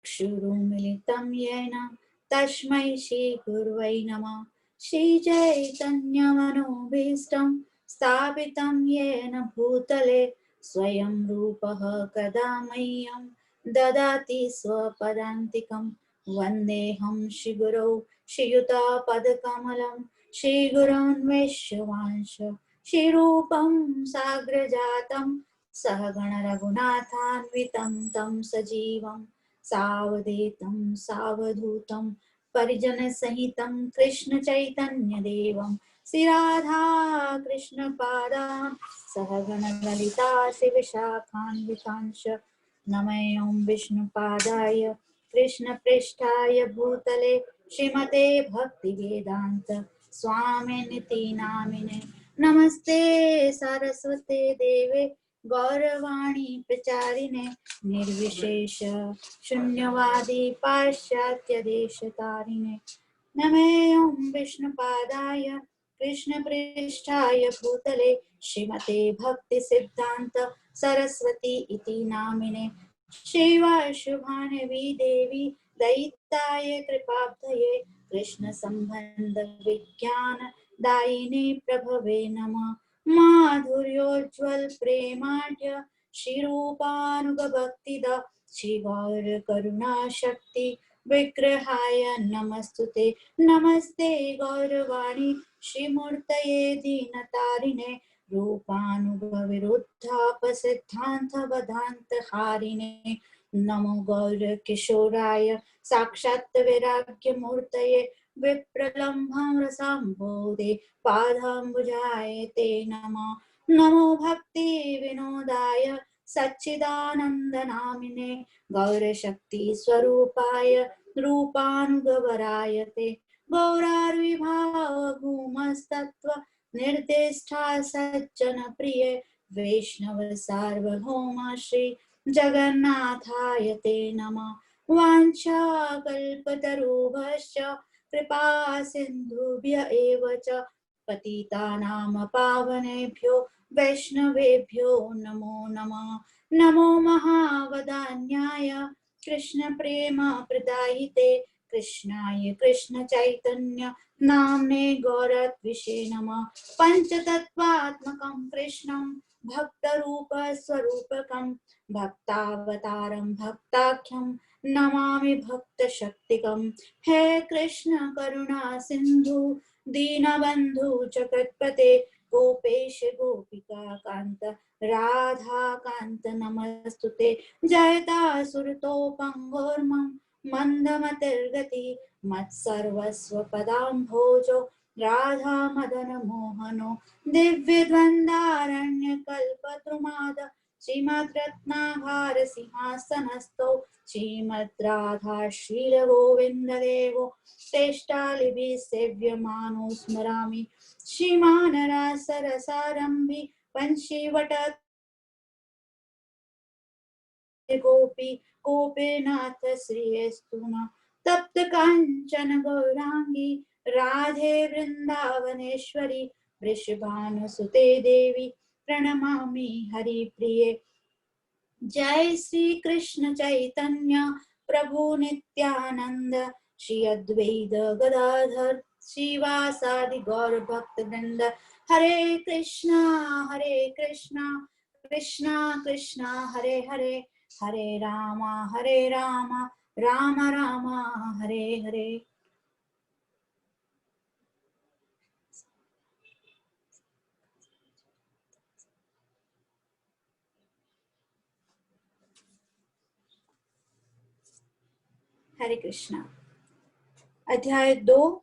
चक्षुरुन्मिलितं येन तस्मै श्रीगुर्वै नमः। श्रीचैतन्यमनोभीष्टं स्थापितं येन भूतले स्वयं रूपः कदा मह्यं ददाति स्वपदान्तिकं। वन्देऽहं श्रीगुरौ श्रीयुतापदकमलं श्रीगुरोन् वैष्णवांश श्रीरूपं साग्रजातं सहगण रघुनाथान्वितं तं सजीवं सावधूतं सावधूतं परिजनसहितं कृष्ण चैतन्य देवं श्री राधा कृष्ण पादान् सहगण ललिता श्री विशाखान्वितांश नमः विष्णुपादाय कृष्ण पृष्ठाय भूतले श्रीमते भक्ति वेदांत स्वामिनिति नामिने नमस्ते सरस्वते देवे गौरवाणी प्रचारिणे निर्विशेष शून्यवादी पाश्चात्य देशतारिणे नमः विष्णुपादाय कृष्णपृष्ठाय भूतले श्रीमते भक्ति सिद्धांत सरस्वती इति नामिने श्रीवाशुभानवी देवी दयिताय कृपाब्धये कृष्ण संबंध विज्ञान दायिने प्रभवे नमः। माधुर्योज्ज्वल प्रेमाढ्य श्रीरूपानुगभक्तिदा श्रीगौर करुणा शक्ति विग्रहाय नमस्तुते। नमस्ते गौरवाणी श्रीमूर्तये दीनतारिणे रूपानुगविरुद्धाप सिद्धांत बधांत हारिणे नमो गौर किशोराय साक्षात् वैराग्य मूर्तये विप्रलम्भं रसाम्भोधे पादाम्बुजाय ते नमः। नमो भक्ति विनोदाय सच्चिदानंद नामिने गौरशक्ति स्वरूपाय रूपानुगवराय ते गौरार्विभाव भूमस्तत्व निर्दिष्टा सज्जन प्रिय वैष्णव सार्वभौम श्री जगन्नाथाय ते नमः। वाञ्छाकल्पतरुभ्यश्च कृपा सिन्धुभ्य एव च पतितानां पावनेभ्यो वैष्णवेभ्यो नमो नमः। नमो महावदान्याय कृष्ण प्रेम प्रदायिते कृष्णाय कृष्ण चैतन्य नाम्ने गौरत्विषे नमः। पंचतत्वात्मकं कृष्णं भक्तरूप स्वरूपकं भक्तावतारं भक्ताख्यं नमामि भक्तशक्तिकं। हे कृष्ण करुणा सिंधु दीनबंधु जगत्पते गोपेश गोपिका कांत राधा कांत नमस्तुते। जयतासुरतोपंगोर्मं मंदमतिर्गति मत्सर्वस्व पदाम्भोजो राधा मदन मोहनो दिव्यद्वन्द्वारण्यकल्पद्रुमाद श्रीमद्रत्नाभार सिंहासनस्थो श्रीमद् राधा शीलगोविन्ददेवो श्रेष्ठालिभिः सेव्यमानो स्मरामि। श्रीमान् रासरसारम्भि वंशीवट गोपी गोपीनाथ श्रीयस्तु नः। तप्त कांचन गौरांगी राधे वृंदावनेश्वरी वृषभानुसुते देवी प्रणमामि हरिप्रिये। जय श्री कृष्ण चैतन्य प्रभु नित्यानंद श्री अद्वैत गदाधर श्रीवासादि गौर भक्त वृंद। हरे कृष्णा कृष्णा कृष्णा हरे हरे हरे राम राम राम हरे हरे। हरे कृष्णा। अध्याय 2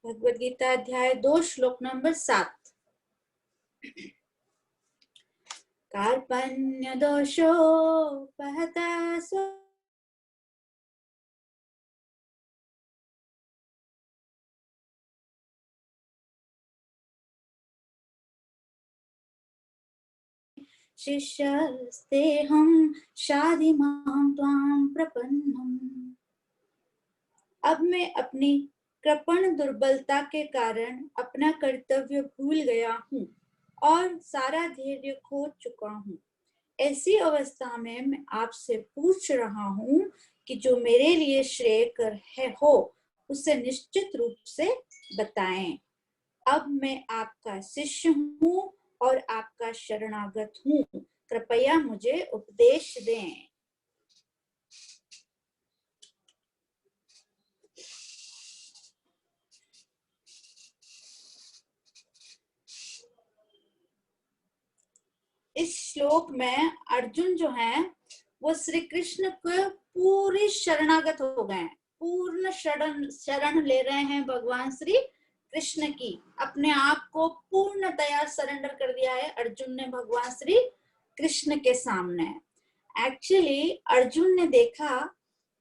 भगवद गीता अध्याय 2 श्लोक नंबर 7। कार्पण्य दोषोपहता शिष्यस्तेऽहं शाधिमां त्वां प्रपन्नम्। अब मैं अपनी कृपण दुर्बलता के कारण अपना कर्तव्य भूल गया हूँ और सारा धैर्य खो चुका हूँ। ऐसी अवस्था में मैं आपसे पूछ रहा हूँ कि जो मेरे लिए श्रेयकर है हो उसे निश्चित रूप से बताएं। अब मैं आपका शिष्य हूँ और आपका शरणागत हूँ, कृपया मुझे उपदेश दें। इस श्लोक में अर्जुन जो है वो श्री कृष्ण को पूरी शरणागत हो गए हैं, पूर्ण शरण ले रहे हैं भगवान श्री कृष्ण की। अपने आप को पूर्णतया सरेंडर कर दिया है अर्जुन ने भगवान श्री कृष्ण के सामने। एक्चुअली अर्जुन ने देखा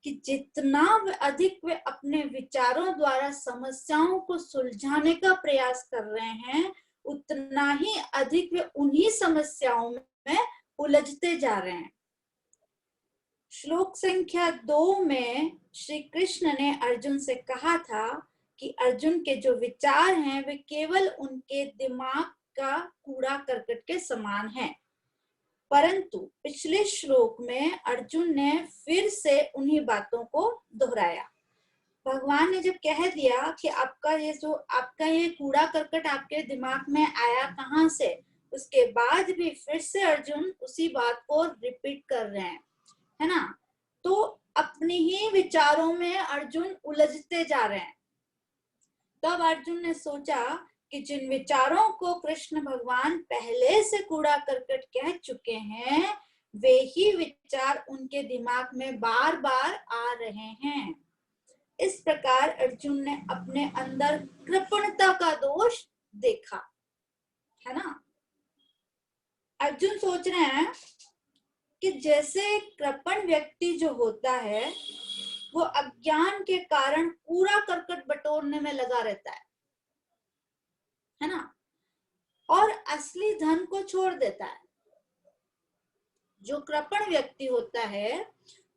कि जितना अधिक वे अपने विचारों द्वारा समस्याओं को सुलझाने का प्रयास कर रहे हैं, उतना ही अधिक वे उन्हीं समस्याओं में उलझते जा रहे हैं। श्लोक संख्या 2 में श्री कृष्ण ने अर्जुन से कहा था कि अर्जुन के जो विचार हैं वे केवल उनके दिमाग का कूड़ा करकट के समान हैं। परंतु पिछले श्लोक में अर्जुन ने फिर से उन्हीं बातों को दोहराया। भगवान ने जब कह दिया कि आपका ये कूड़ा करकट आपके दिमाग में आया कहाँ से, उसके बाद भी फिर से अर्जुन उसी बात को रिपीट कर रहे हैं, है ना। तो अपने ही विचारों में अर्जुन उलझते जा रहे हैं। तब अर्जुन ने सोचा कि जिन विचारों को कृष्ण भगवान पहले से कूड़ा करकट कह चुके हैं, वे ही विचार उनके दिमाग में बार बार आ रहे हैं। इस प्रकार अर्जुन ने अपने अंदर कृपणता का दोष देखा, है ना। अर्जुन सोच रहे हैं कि जैसे कृपण व्यक्ति जो होता है वो अज्ञान के कारण कूड़ा करकट बटोरने में लगा रहता है ना, और असली धन को छोड़ देता है। जो कृपण व्यक्ति होता है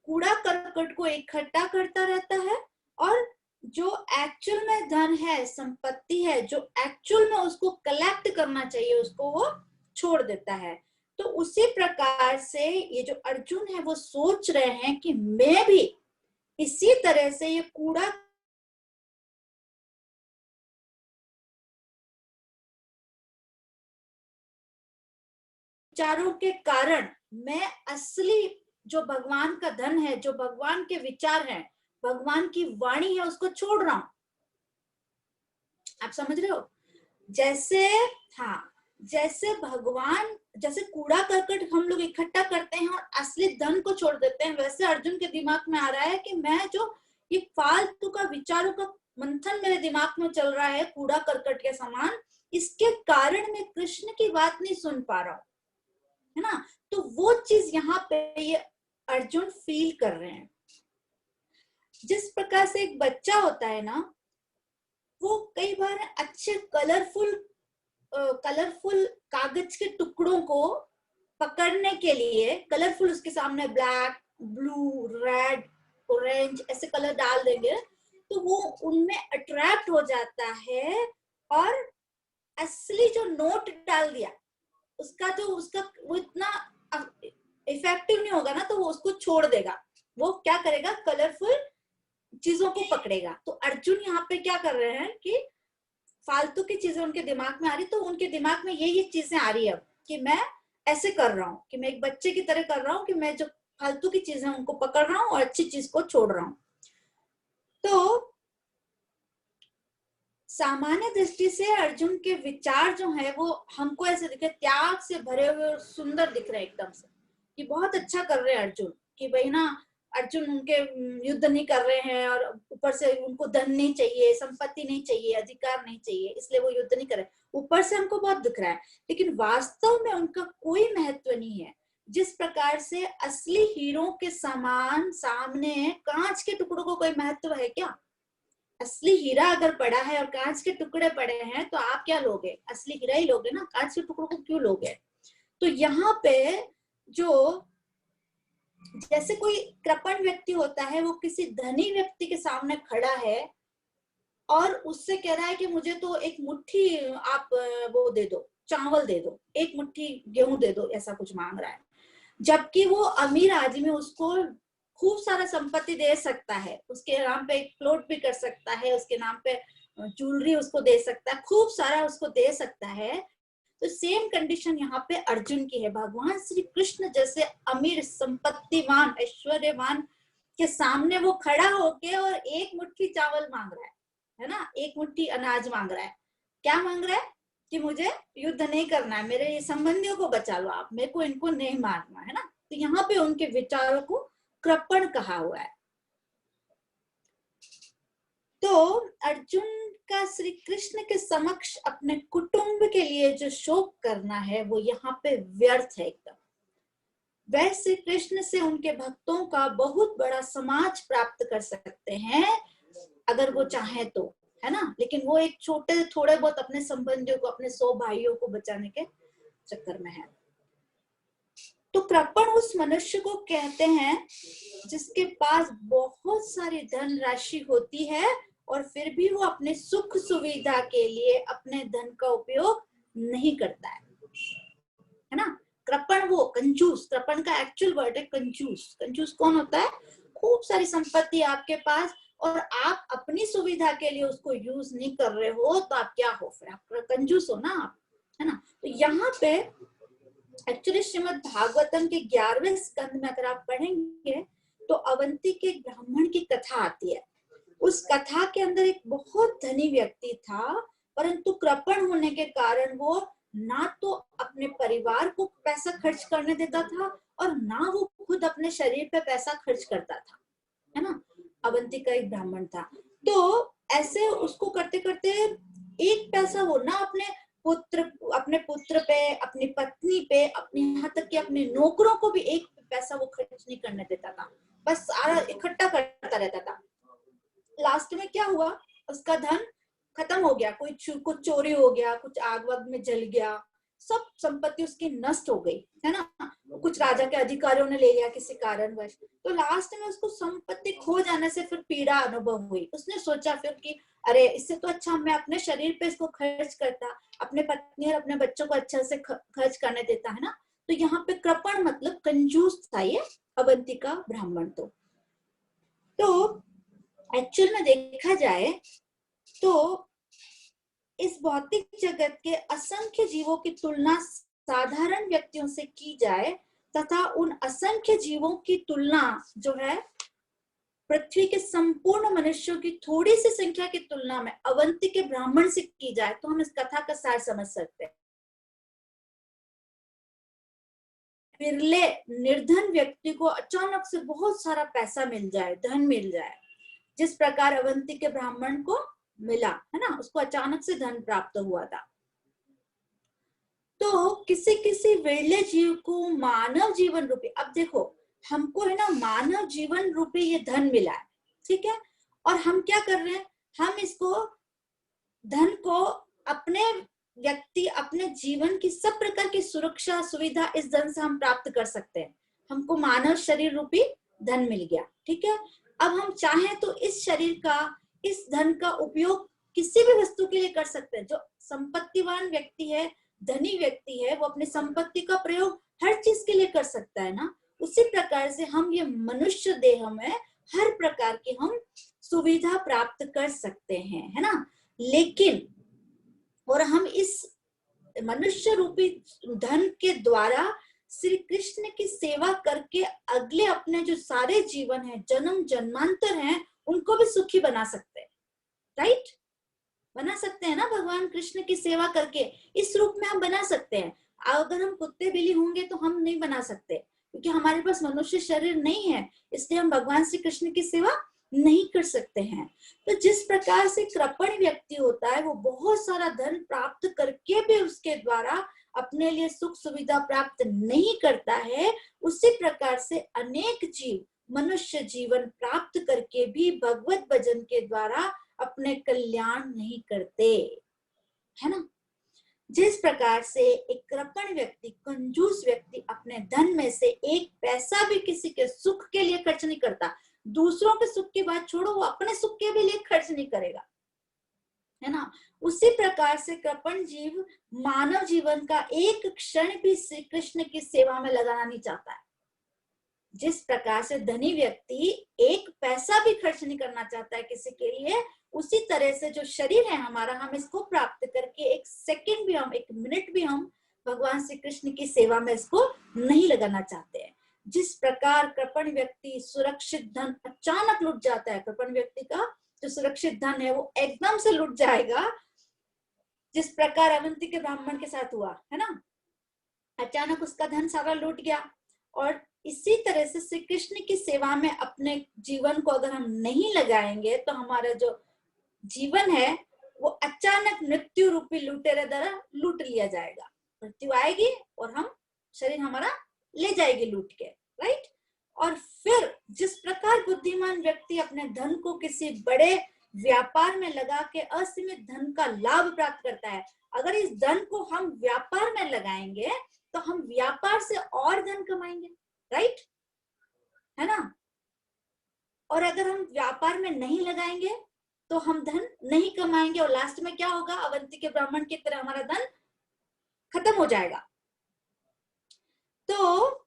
कूड़ा करकट को इकट्ठा करता रहता है, और जो एक्चुअल में धन है, संपत्ति है, जो एक्चुअल में उसको कलेक्ट करना चाहिए, उसको वो छोड़ देता है। तो उसी प्रकार से ये जो अर्जुन है वो सोच रहे हैं कि मैं भी इसी तरह से ये कूड़ा विचारों के कारण मैं असली जो भगवान का धन है, जो भगवान के विचार हैं, भगवान की वाणी है, उसको छोड़ रहा हूं। आप समझ रहे हो? जैसे हाँ, जैसे भगवान, जैसे कूड़ा करकट हम लोग इकट्ठा करते हैं और असली धन को छोड़ देते हैं, वैसे अर्जुन के दिमाग में आ रहा है कि मैं जो ये फालतू का विचारों का मंथन मेरे दिमाग में चल रहा है कूड़ा करकट के समान, इसके कारण मैं कृष्ण की बात नहीं सुन पा रहा हूं, है ना। तो वो चीज यहाँ पे ये अर्जुन फील कर रहे हैं। जिस प्रकार से एक बच्चा होता है ना, वो कई बार अच्छे कलरफुल कागज के टुकड़ों को पकड़ने के लिए कलरफुल उसके सामने ब्लैक, ब्लू, रेड, ऑरेंज ऐसे कलर डाल देंगे तो वो उनमें अट्रैक्ट हो जाता है, और असली जो नोट डाल दिया उसका वो इतना इफेक्टिव नहीं होगा ना, तो वो उसको छोड़ देगा। वो क्या करेगा, कलरफुल चीजों को पकड़ेगा। तो अर्जुन यहाँ पे क्या कर रहे हैं कि फालतू की चीजें उनके दिमाग में आ रही, तो उनके दिमाग में ये चीजें आ रही है कि मैं ऐसे कर रहा हूँ, कि मैं एक बच्चे की तरह कर रहा हूँ, कि मैं जो फालतू की चीजें उनको पकड़ रहा हूँ और अच्छी चीज को छोड़ रहा हूँ। तो सामान्य दृष्टि से अर्जुन के विचार जो है वो हमको ऐसे दिखे, त्याग से भरे हुए और सुंदर दिख रहे हैं एकदम से, कि बहुत अच्छा कर रहे हैं अर्जुन, कि भाई ना अर्जुन उनके युद्ध नहीं कर रहे हैं, और ऊपर से उनको धन नहीं चाहिए, संपत्ति नहीं चाहिए, अधिकार नहीं चाहिए, इसलिए वो युद्ध नहीं कर रहे। ऊपर से हमको बहुत दिख रहा है, लेकिन वास्तव में उनका कोई महत्व नहीं है। जिस प्रकार से असली हीरो के समान सामने कांच के टुकड़ों को कोई महत्व है क्या? असली हीरा अगर पड़ा है और कांच के टुकड़े पड़े हैं तो आप क्या लोगे? असली हीरा ही लोगे ना, कांच के टुकड़ों को क्यों लोगे? तो यहाँ पे जो जैसे कोई कृपण व्यक्ति होता है, वो किसी धनी व्यक्ति के सामने खड़ा है और उससे कह रहा है कि मुझे तो एक मुट्ठी आप वो दे दो, चावल दे दो, एक मुट्ठी गेहूं दे दो, ऐसा कुछ मांग रहा है। जबकि वो अमीर आदमी उसको खूब सारा संपत्ति दे सकता है, उसके नाम पे एक प्लॉट भी कर सकता है, उसके नाम पे ज्वेलरी उसको दे सकता है, खूब सारा उसको दे सकता है। तो सेम कंडीशन यहाँ पे अर्जुन की है। भगवान श्री कृष्ण जैसे अमीर, संपत्तिवान, ऐश्वर्यवान के सामने वो खड़ा होके और एक मुट्ठी चावल मांग रहा है ना, एक मुट्ठी अनाज मांग रहा है। क्या मांग रहा है? कि मुझे युद्ध नहीं करना है, मेरे संबंधियों को बचा लो आप, मेरे को इनको नहीं मारना है ना। तो यहाँ पे उनके विचारों को कृपण कहा हुआ है। तो अर्जुन का श्री कृष्ण के समक्ष अपने कुटुंब के लिए जो शोक करना है वो यहाँ पे व्यर्थ है एकदम। वह श्री कृष्ण से उनके भक्तों का बहुत बड़ा समाज प्राप्त कर सकते हैं अगर वो चाहे तो, है ना। लेकिन वो एक छोटे थोड़े बहुत अपने संबंधियों को, अपने 100 भाइयों को बचाने के चक्कर में है। तो कृपण उस मनुष्य को कहते हैं जिसके पास बहुत सारी धन राशि होती है और फिर भी वो अपने सुख सुविधा के लिए अपने धन का उपयोग नहीं करता है ना। कृपण वो कंजूस, कृपण का एक्चुअल वर्ड है कंजूस। कंजूस कौन होता है? खूब सारी संपत्ति आपके पास और आप अपनी सुविधा के लिए उसको यूज नहीं कर रहे हो, तो आप क्या हो? फिर आप कंजूस हो ना आप, है ना। तो यहाँ पे एक्चुअली श्रीमद् भागवतम के 11वें स्कंद में अगर आप पढ़ेंगे तो अवंती के ब्राह्मण की कथा आती है। उस कथा के अंदर एक बहुत धनी व्यक्ति था, परंतु कृपण होने के कारण वो ना तो अपने परिवार को पैसा खर्च करने देता था और ना वो खुद अपने शरीर पे पैसा खर्च करता था, है ना। अवंती का एक ब्राह्मण था। तो ऐसे उसको करते करते एक पैसा वो ना अपने पुत्र पे, अपनी पत्नी पे, अपनी यहाँ तक कि अपने नौकरों को भी एक पैसा वो खर्च नहीं करने देता था, बस सारा इकट्ठा करता रहता था। लास्ट में क्या हुआ? उसका धन खत्म हो गया, कुछ चोरी हो गया, कुछ आग वाग में जल गया, सब संपत्ति उसकी नष्ट हो गई, है ना। कुछ राजा के अधिकारियों ने ले लिया किसी कारणवश। तो लास्ट में उसको संपत्ति खो जाने से फिर पीड़ा अनुभव हुई। उसने सोचा फिर कि अरे इससे तो अच्छा मैं अपने शरीर पे इसको खर्च करता, अपने पत्नी और अपने बच्चों को अच्छा से खर्च करने देता, है ना। तो यहाँ पे कृपण मतलब कंजूस था ये अवंती का ब्राह्मण। तो एक्चुअल में देखा जाए तो इस भौतिक जगत के असंख्य जीवों की तुलना साधारण व्यक्तियों से की जाए तथा उन असंख्य जीवों की तुलना जो है पृथ्वी के संपूर्ण मनुष्यों की थोड़ी सी संख्या की तुलना में अवंती के ब्राह्मण से की जाए तो हम इस कथा का सार समझ सकते हैं। बिरले निर्धन व्यक्ति को अचानक से बहुत सारा पैसा मिल जाए, धन मिल जाए, जिस प्रकार अवंती के ब्राह्मण को मिला, है ना। उसको अचानक से धन प्राप्त हुआ था। तो किसी किसी विरले जीव को मानव जीवन रूपी, अब देखो हमको है ना मानव जीवन रूपी ये धन मिला है, ठीक है। और हम क्या कर रहे हैं? हम इसको धन को अपने व्यक्ति, अपने जीवन की सब प्रकार की सुरक्षा सुविधा इस धन से हम प्राप्त कर सकते हैं। हमको मानव शरीर रूपी धन मिल गया, ठीक है। अब हम चाहें तो इस शरीर का, इस धन का उपयोग किसी भी वस्तु के लिए कर सकते हैं। जो संपत्तिवान व्यक्ति है, धनी व्यक्ति है, वो अपनी संपत्ति का प्रयोग हर चीज के लिए कर सकता है ना। उसी प्रकार से हम ये मनुष्य देह में हर प्रकार की हम सुविधा प्राप्त कर सकते हैं, है ना। लेकिन और हम इस मनुष्य रूपी धन के द्वारा श्री कृष्ण की सेवा करके अगले अपने जो सारे जीवन है, जन्म जन्मांतर हैं, उनको भी सुखी बना सकते हैं, राइट। बना सकते हैं ना, भगवान कृष्ण की सेवा करके इस रूप में हम बना सकते हैं। अगर हम कुत्ते बिल्ली होंगे तो हम नहीं बना सकते, क्योंकि हमारे पास मनुष्य शरीर नहीं है, इसलिए हम भगवान श्री कृष्ण की सेवा नहीं कर सकते हैं। तो जिस प्रकार से कृपण व्यक्ति होता है वो बहुत सारा धन प्राप्त करके भी उसके द्वारा अपने लिए सुख सुविधा प्राप्त नहीं करता है, उसी प्रकार से अनेक जीव मनुष्य जीवन प्राप्त करके भी भगवत भजन के द्वारा अपने कल्याण नहीं करते, है ना। जिस प्रकार से एक कृपण व्यक्ति, कंजूस व्यक्ति अपने धन में से एक पैसा भी किसी के सुख के लिए खर्च नहीं करता, दूसरों के सुख की बात छोड़ो, वो अपने सुख के भी लिए खर्च नहीं करेगा, है ना। उसी प्रकार से कृपण जीव मानव जीवन का एक क्षण भी श्री कृष्ण की सेवा में लगाना नहीं चाहता है। जिस प्रकार से धनी व्यक्ति एक पैसा भी खर्च नहीं करना चाहता है किसी के लिए, उसी तरह से जो शरीर है हमारा, हम इसको प्राप्त करके एक सेकंड भी, हम एक मिनट भी हम भगवान श्री कृष्ण की सेवा में इसको नहीं लगाना चाहते हैं। जिस प्रकार कृपण व्यक्ति सुरक्षित धन अचानक लुट जाता है, कृपण व्यक्ति का जो सुरक्षित धन है वो एकदम से लुट जाएगा, जिस प्रकार अवंती के ब्राह्मण के साथ हुआ है ना, अचानक उसका धन सारा लूट गया। और इसी तरह से श्री कृष्ण की सेवा में अपने जीवन को अगर हम नहीं लगाएंगे तो हमारा जो जीवन है वो अचानक मृत्यु रूपी लुटेरे द्वारा लूट लिया जाएगा। मृत्यु आएगी और हम शरीर हमारा ले जाएगी लूट के, राइट। और फिर जिस प्रकार बुद्धिमान व्यक्ति अपने धन को किसी बड़े व्यापार में लगा के असीमित धन का लाभ प्राप्त करता है, अगर इस धन को हम व्यापार में लगाएंगे तो हम व्यापार से और धन कमाएंगे, राइट, है ना। और अगर हम व्यापार में नहीं लगाएंगे तो हम धन नहीं कमाएंगे और लास्ट में क्या होगा, अवंती के ब्राह्मण की तरह हमारा धन खत्म हो जाएगा। तो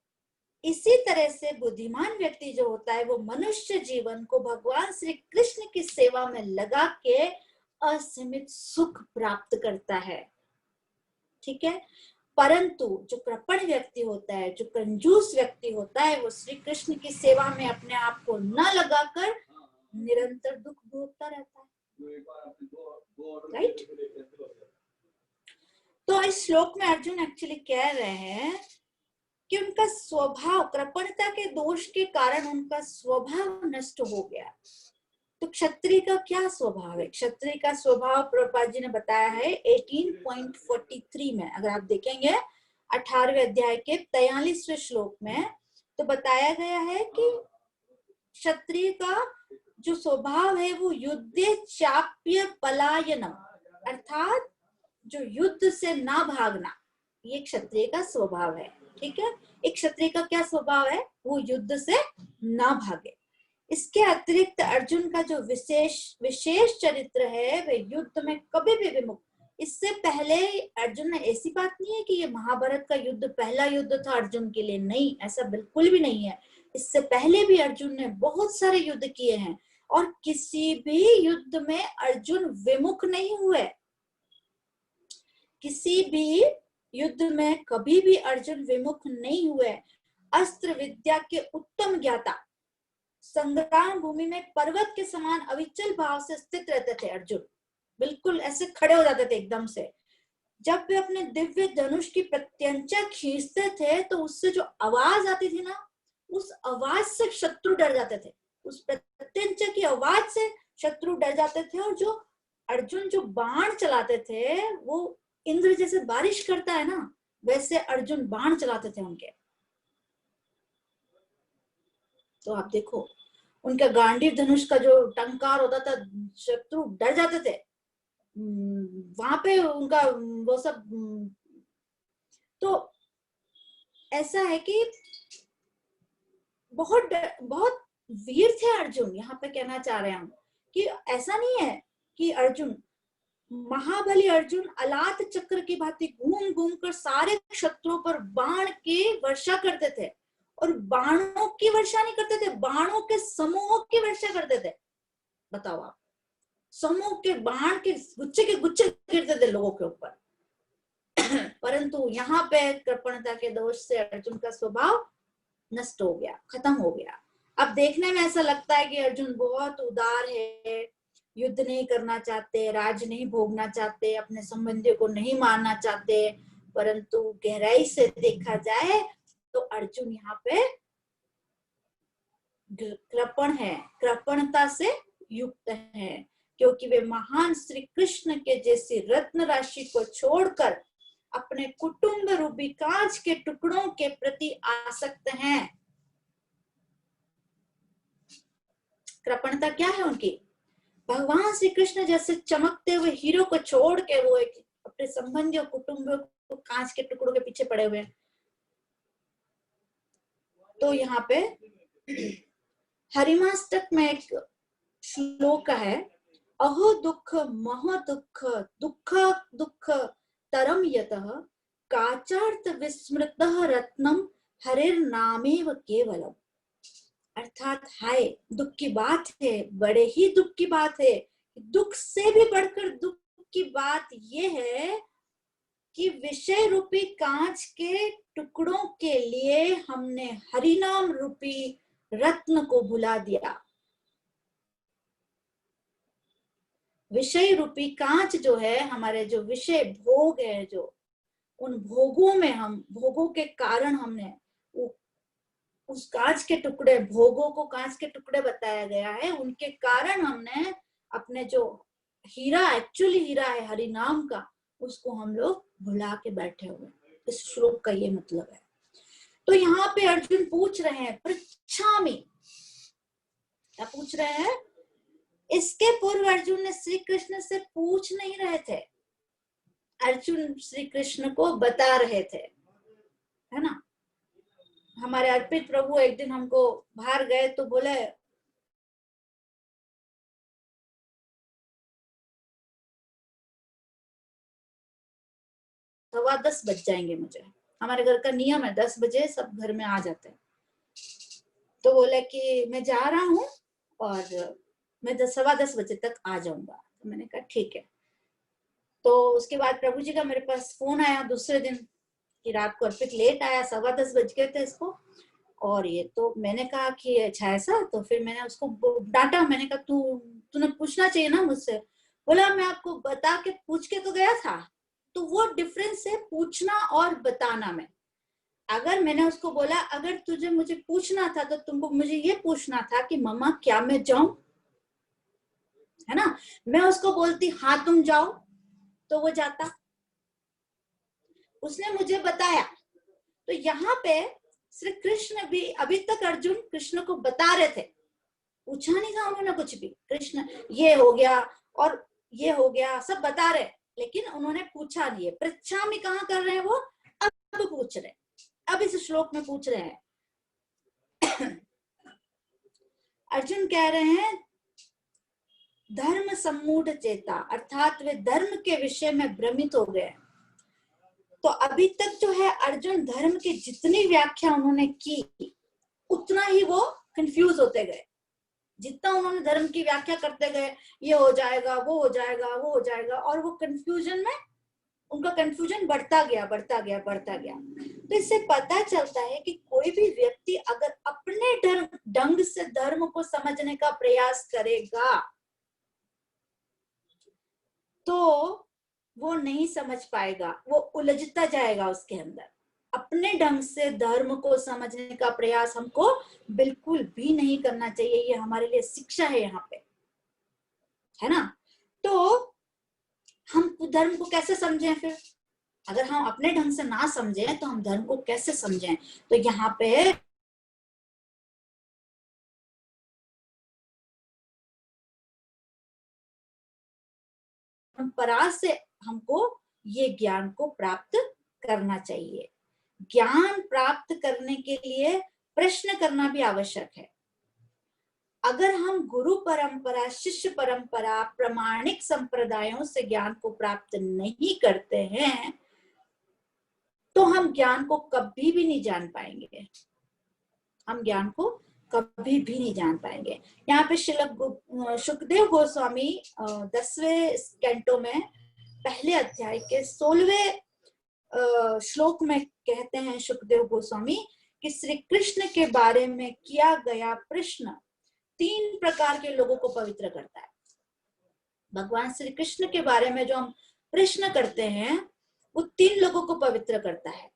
इसी तरह से बुद्धिमान व्यक्ति जो होता है वो मनुष्य जीवन को भगवान श्री कृष्ण की सेवा में लगा के असीमित सुख प्राप्त करता है, ठीक है। परंतु जो कृपण व्यक्ति होता है, जो कंजूस व्यक्ति होता है, वो श्री कृष्ण की सेवा में अपने आप को न लगाकर निरंतर दुख भोगता रहता है, राइट। तो इस श्लोक में अर्जुन एक्चुअली कह रहे हैं कि उनका स्वभाव, कृपणता के दोष के कारण उनका स्वभाव नष्ट हो गया। तो क्षत्रिय का क्या स्वभाव है? क्षत्रिय का स्वभाव प्रभुपाद जी ने बताया है 18.43 में। अगर आप देखेंगे 18वें अध्याय के 43वें श्लोक में तो बताया गया है कि क्षत्रिय का जो स्वभाव है वो युद्धे चाप्य पलायनम, अर्थात जो युद्ध से ना भागना, ये क्षत्रिय का स्वभाव है, ठीक है। एक क्षत्रिय का क्या स्वभाव है? वो युद्ध से ना भागे। इसके अतिरिक्त अर्जुन का जो विशेष चरित्र है वे युद्ध में कभी भी विमुख। इससे पहले अर्जुन ने, ऐसी बात नहीं है कि ये महाभारत का युद्ध पहला युद्ध था अर्जुन के लिए, नहीं, ऐसा बिल्कुल भी नहीं है। इससे पहले भी अर्जुन ने बहुत सारे युद्ध किए हैं और किसी भी युद्ध में अर्जुन विमुख नहीं हुए। किसी भी युद्ध में कभी भी अर्जुन विमुख नहीं हुए। अस्त्र विद्या के उत्तम ज्ञाता, संग्राम भूमि में पर्वत के समान अविचल भाव से स्थित रहते थे अर्जुन, बिल्कुल ऐसे खड़े हो जाते थे एकदम से। जब वे अपने दिव्य धनुष की प्रत्यंचा खींचते थे तो उससे जो आवाज आती थी ना, उस आवाज से शत्रु डर जाते थे। उस प्रत्यंचा की आवाज से शत्रु डर जाते थे। और जो अर्जुन जो बाण चलाते थे वो इंद्र जैसे बारिश करता है ना, वैसे अर्जुन बाण चलाते थे उनके। तो आप देखो उनका गांडीव धनुष का जो टंकार होता था, शत्रु डर जाते थे। वहां पे उनका वो सब, तो ऐसा है कि बहुत बहुत वीर थे अर्जुन। यहाँ पे कहना चाह रहे हैं हम कि ऐसा नहीं है कि अर्जुन, महाबली अर्जुन अलात चक्र की भांति घूम घूम कर सारे शत्रुओं पर बाण की वर्षा करते थे। और बाणों की वर्षा नहीं करते थे, बाणों के समूहों की वर्षा करते थे। बताओ आप, समूह के बाण के गुच्छे गिरते थे लोगों के ऊपर। परंतु यहाँ पे कृपणता के दोष से अर्जुन का स्वभाव नष्ट हो गया, खत्म हो गया। अब देखने में ऐसा लगता है कि अर्जुन बहुत उदार है, युद्ध नहीं करना चाहते, राज नहीं भोगना चाहते, अपने संबंधियों को नहीं मारना चाहते। परंतु गहराई से देखा जाए तो अर्जुन यहाँ पे कृपण है, कृपणता से युक्त है, क्योंकि वे महान श्री कृष्ण के जैसी रत्न राशि को छोड़कर अपने कुटुंब रूपी कांच के टुकड़ों के प्रति आसक्त हैं। कृपणता क्या है उनकी? भगवान श्री कृष्ण जैसे चमकते हुए हीरो को छोड़ के वो एक अपने संबंधियों, कुटुंबियों को कांच के टुकड़ों के पीछे पड़े हुए हैं। तो यहाँ पे हरिमाष्टक में एक श्लोक है, अहो दुख मह दुख दुख दुख तरम यतः काचार्थ विस्मृतः रत्नम हरिर्नामेव केवलम। अर्थात हाय, दुख की बात है, बड़े ही दुख की बात है। दुख से भी बढ़कर दुख की बात यह है कि विषय रूपी कांच के टुकड़ों के लिए हमने हरिनाम रूपी रत्न को भुला दिया। विषय रूपी कांच जो है, हमारे जो विषय भोग है, जो उन भोगों में हम, भोगों के कारण हमने उस कांच के टुकड़े, भोगों को कांच के टुकड़े बताया गया है, उनके कारण हमने अपने जो हीरा, एक्चुअली हीरा है हरि नाम का, उसको हम लोग भुला के बैठे हुए। इस श्लोक का ये मतलब है। तो यहाँ पे अर्जुन पूछ रहे हैं पृच्छामि, क्या पूछ रहे हैं? इसके पूर्व अर्जुन ने श्री कृष्ण से पूछ नहीं रहे थे, अर्जुन श्री कृष्ण को बता रहे थे, है ना। हमारे अर्पित प्रभु एक दिन हमको बाहर गए तो बोले 10:15 बज जाएंगे मुझे, हमारे घर का नियम है 10 बजे सब घर में आ जाते हैं। तो बोले कि मैं जा रहा हूँ और मैं 10:15 बजे तक आ जाऊंगा। तो मैंने कहा ठीक है। तो उसके बाद प्रभु जी का मेरे पास फोन आया दूसरे दिन कि रात को अर्पित लेट आया, 10:15 बज गए थे इसको। और ये तो मैंने कहा कि अच्छा ऐसा, तो फिर मैंने उसको डांटा, मैंने कहा तूने पूछना चाहिए ना मुझसे। बोला मैं आपको बता के पूछ के तो गया था। तो वो डिफरेंस है पूछना और बताना में। अगर मैंने उसको बोला अगर तुझे मुझे पूछना था तो तुमको मुझे ये पूछना था कि मम्मा क्या मैं जाऊं, है ना। मैं उसको बोलती हाँ तुम जाओ तो वो जाता, उसने मुझे बताया। तो यहाँ पे श्री कृष्ण भी, अभी तक अर्जुन कृष्ण को बता रहे थे, पूछा नहीं था उन्होंने कुछ भी। कृष्ण ये हो गया और ये हो गया सब बता रहे, लेकिन उन्होंने पूछा नहीं है। पृच्छामि कहाँ कर रहे हैं वो, अब पूछ रहे, अब इस श्लोक में पूछ रहे हैं। अर्जुन कह रहे हैं धर्म सम्मूढ़ चेता, अर्थात वे धर्म के विषय में भ्रमित हो गए। तो अभी तक जो है अर्जुन धर्म की जितनी व्याख्या उन्होंने की उतना ही वो कंफ्यूज होते गए। जितना उन्होंने धर्म की व्याख्या करते गए, ये हो जाएगा, वो हो जाएगा, वो हो जाएगा, और वो कंफ्यूजन में उनका कंफ्यूजन बढ़ता गया, बढ़ता गया, बढ़ता गया। तो इससे पता चलता है कि कोई भी व्यक्ति अगर अपने ढंग से धर्म को समझने का प्रयास करेगा तो वो नहीं समझ पाएगा, वो उलझता जाएगा उसके अंदर। अपने ढंग से धर्म को समझने का प्रयास हमको बिल्कुल भी नहीं करना चाहिए। ये हमारे लिए शिक्षा है यहाँ पे, है ना। तो हम धर्म को कैसे समझें फिर? अगर हम अपने ढंग से ना समझें तो हम धर्म को कैसे समझें? तो यहाँ पे परंपरा से हमको ये ज्ञान को प्राप्त करना चाहिए। ज्ञान प्राप्त करने के लिए प्रश्न करना भी आवश्यक है। अगर हम गुरु परंपरा, शिष्य परंपरा, प्रामाणिक संप्रदायों से ज्ञान को प्राप्त नहीं करते हैं तो हम ज्ञान को कभी भी नहीं जान पाएंगे। हम ज्ञान को कभी भी नहीं जान पाएंगे। यहाँ पे सुखदेव गोस्वामी 10वें कैंटो में पहले अध्याय के 16वें श्लोक में कहते हैं सुखदेव गोस्वामी कि श्री कृष्ण के बारे में किया गया प्रश्न 3 प्रकार के लोगों को पवित्र करता है। भगवान श्री कृष्ण के बारे में जो हम प्रश्न करते हैं वो 3 लोगों को पवित्र करता है।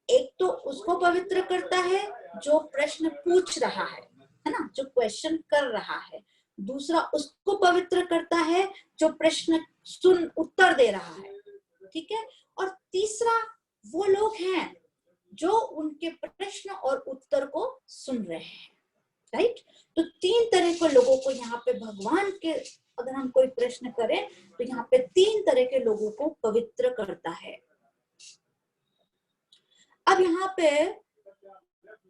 एक तो उसको पवित्र करता है जो प्रश्न पूछ रहा है ना, जो क्वेश्चन कर रहा है। दूसरा उसको पवित्र करता है जो प्रश्न सुन उत्तर दे रहा है, ठीक है। और तीसरा वो लोग हैं जो उनके प्रश्न और उत्तर को सुन रहे हैं, राइट। तो 3 तरह के लोगों को यहाँ पे भगवान के, अगर हम कोई प्रश्न करें तो यहाँ पे 3 तरह के लोगों को पवित्र करता है। अब यहाँ पे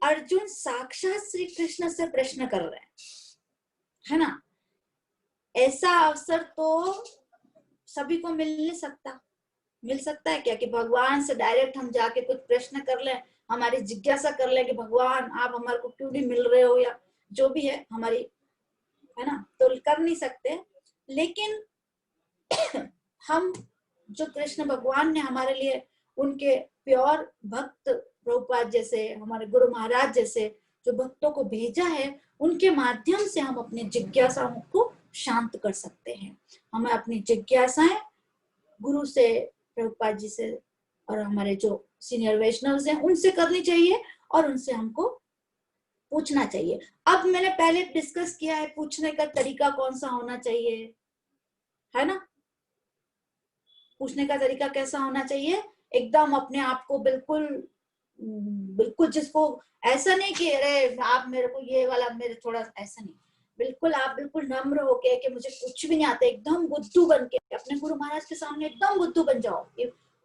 अर्जुन साक्षात श्री कृष्ण से प्रश्न कर रहे हैं, है ना। ऐसा अवसर तो सभी को मिल नहीं सकता। मिल सकता है क्या कि भगवान से डायरेक्ट हम जाके कुछ प्रश्न कर लें, हमारी जिज्ञासा कर लें कि भगवान आप हमारे को क्यों नहीं मिल रहे हो, या जो भी है हमारी, है ना, तो कर नहीं सकते। लेकिन हम जो कृष्ण भगवान ने हमारे लिए उनके प्योर भक्त प्रभुपाद जैसे, हमारे गुरु महाराज जैसे जो भक्तों को भेजा है, उनके माध्यम से हम अपनी जिज्ञासाओं को शांत कर सकते हैं। हमें अपनी जिज्ञासाएं गुरु से, प्रभुपाद जी से और हमारे जो सीनियर वैष्णव हैं उनसे करनी चाहिए और उनसे हमको पूछना चाहिए। अब मैंने पहले डिस्कस किया है पूछने का तरीका कौन सा होना चाहिए, है ना। पूछने का तरीका कैसा होना चाहिए, एकदम अपने आप को बिल्कुल बिल्कुल जिसको ऐसा नहीं कि अरे आप मेरे को ये वाला मेरे थोड़ा, ऐसा नहीं, बिल्कुल आप बिल्कुल नम्र होके कि मुझे कुछ भी नहीं आता, एकदम बुद्धू बन के अपने गुरु महाराज के सामने एकदम बुद्धू बन जाओ।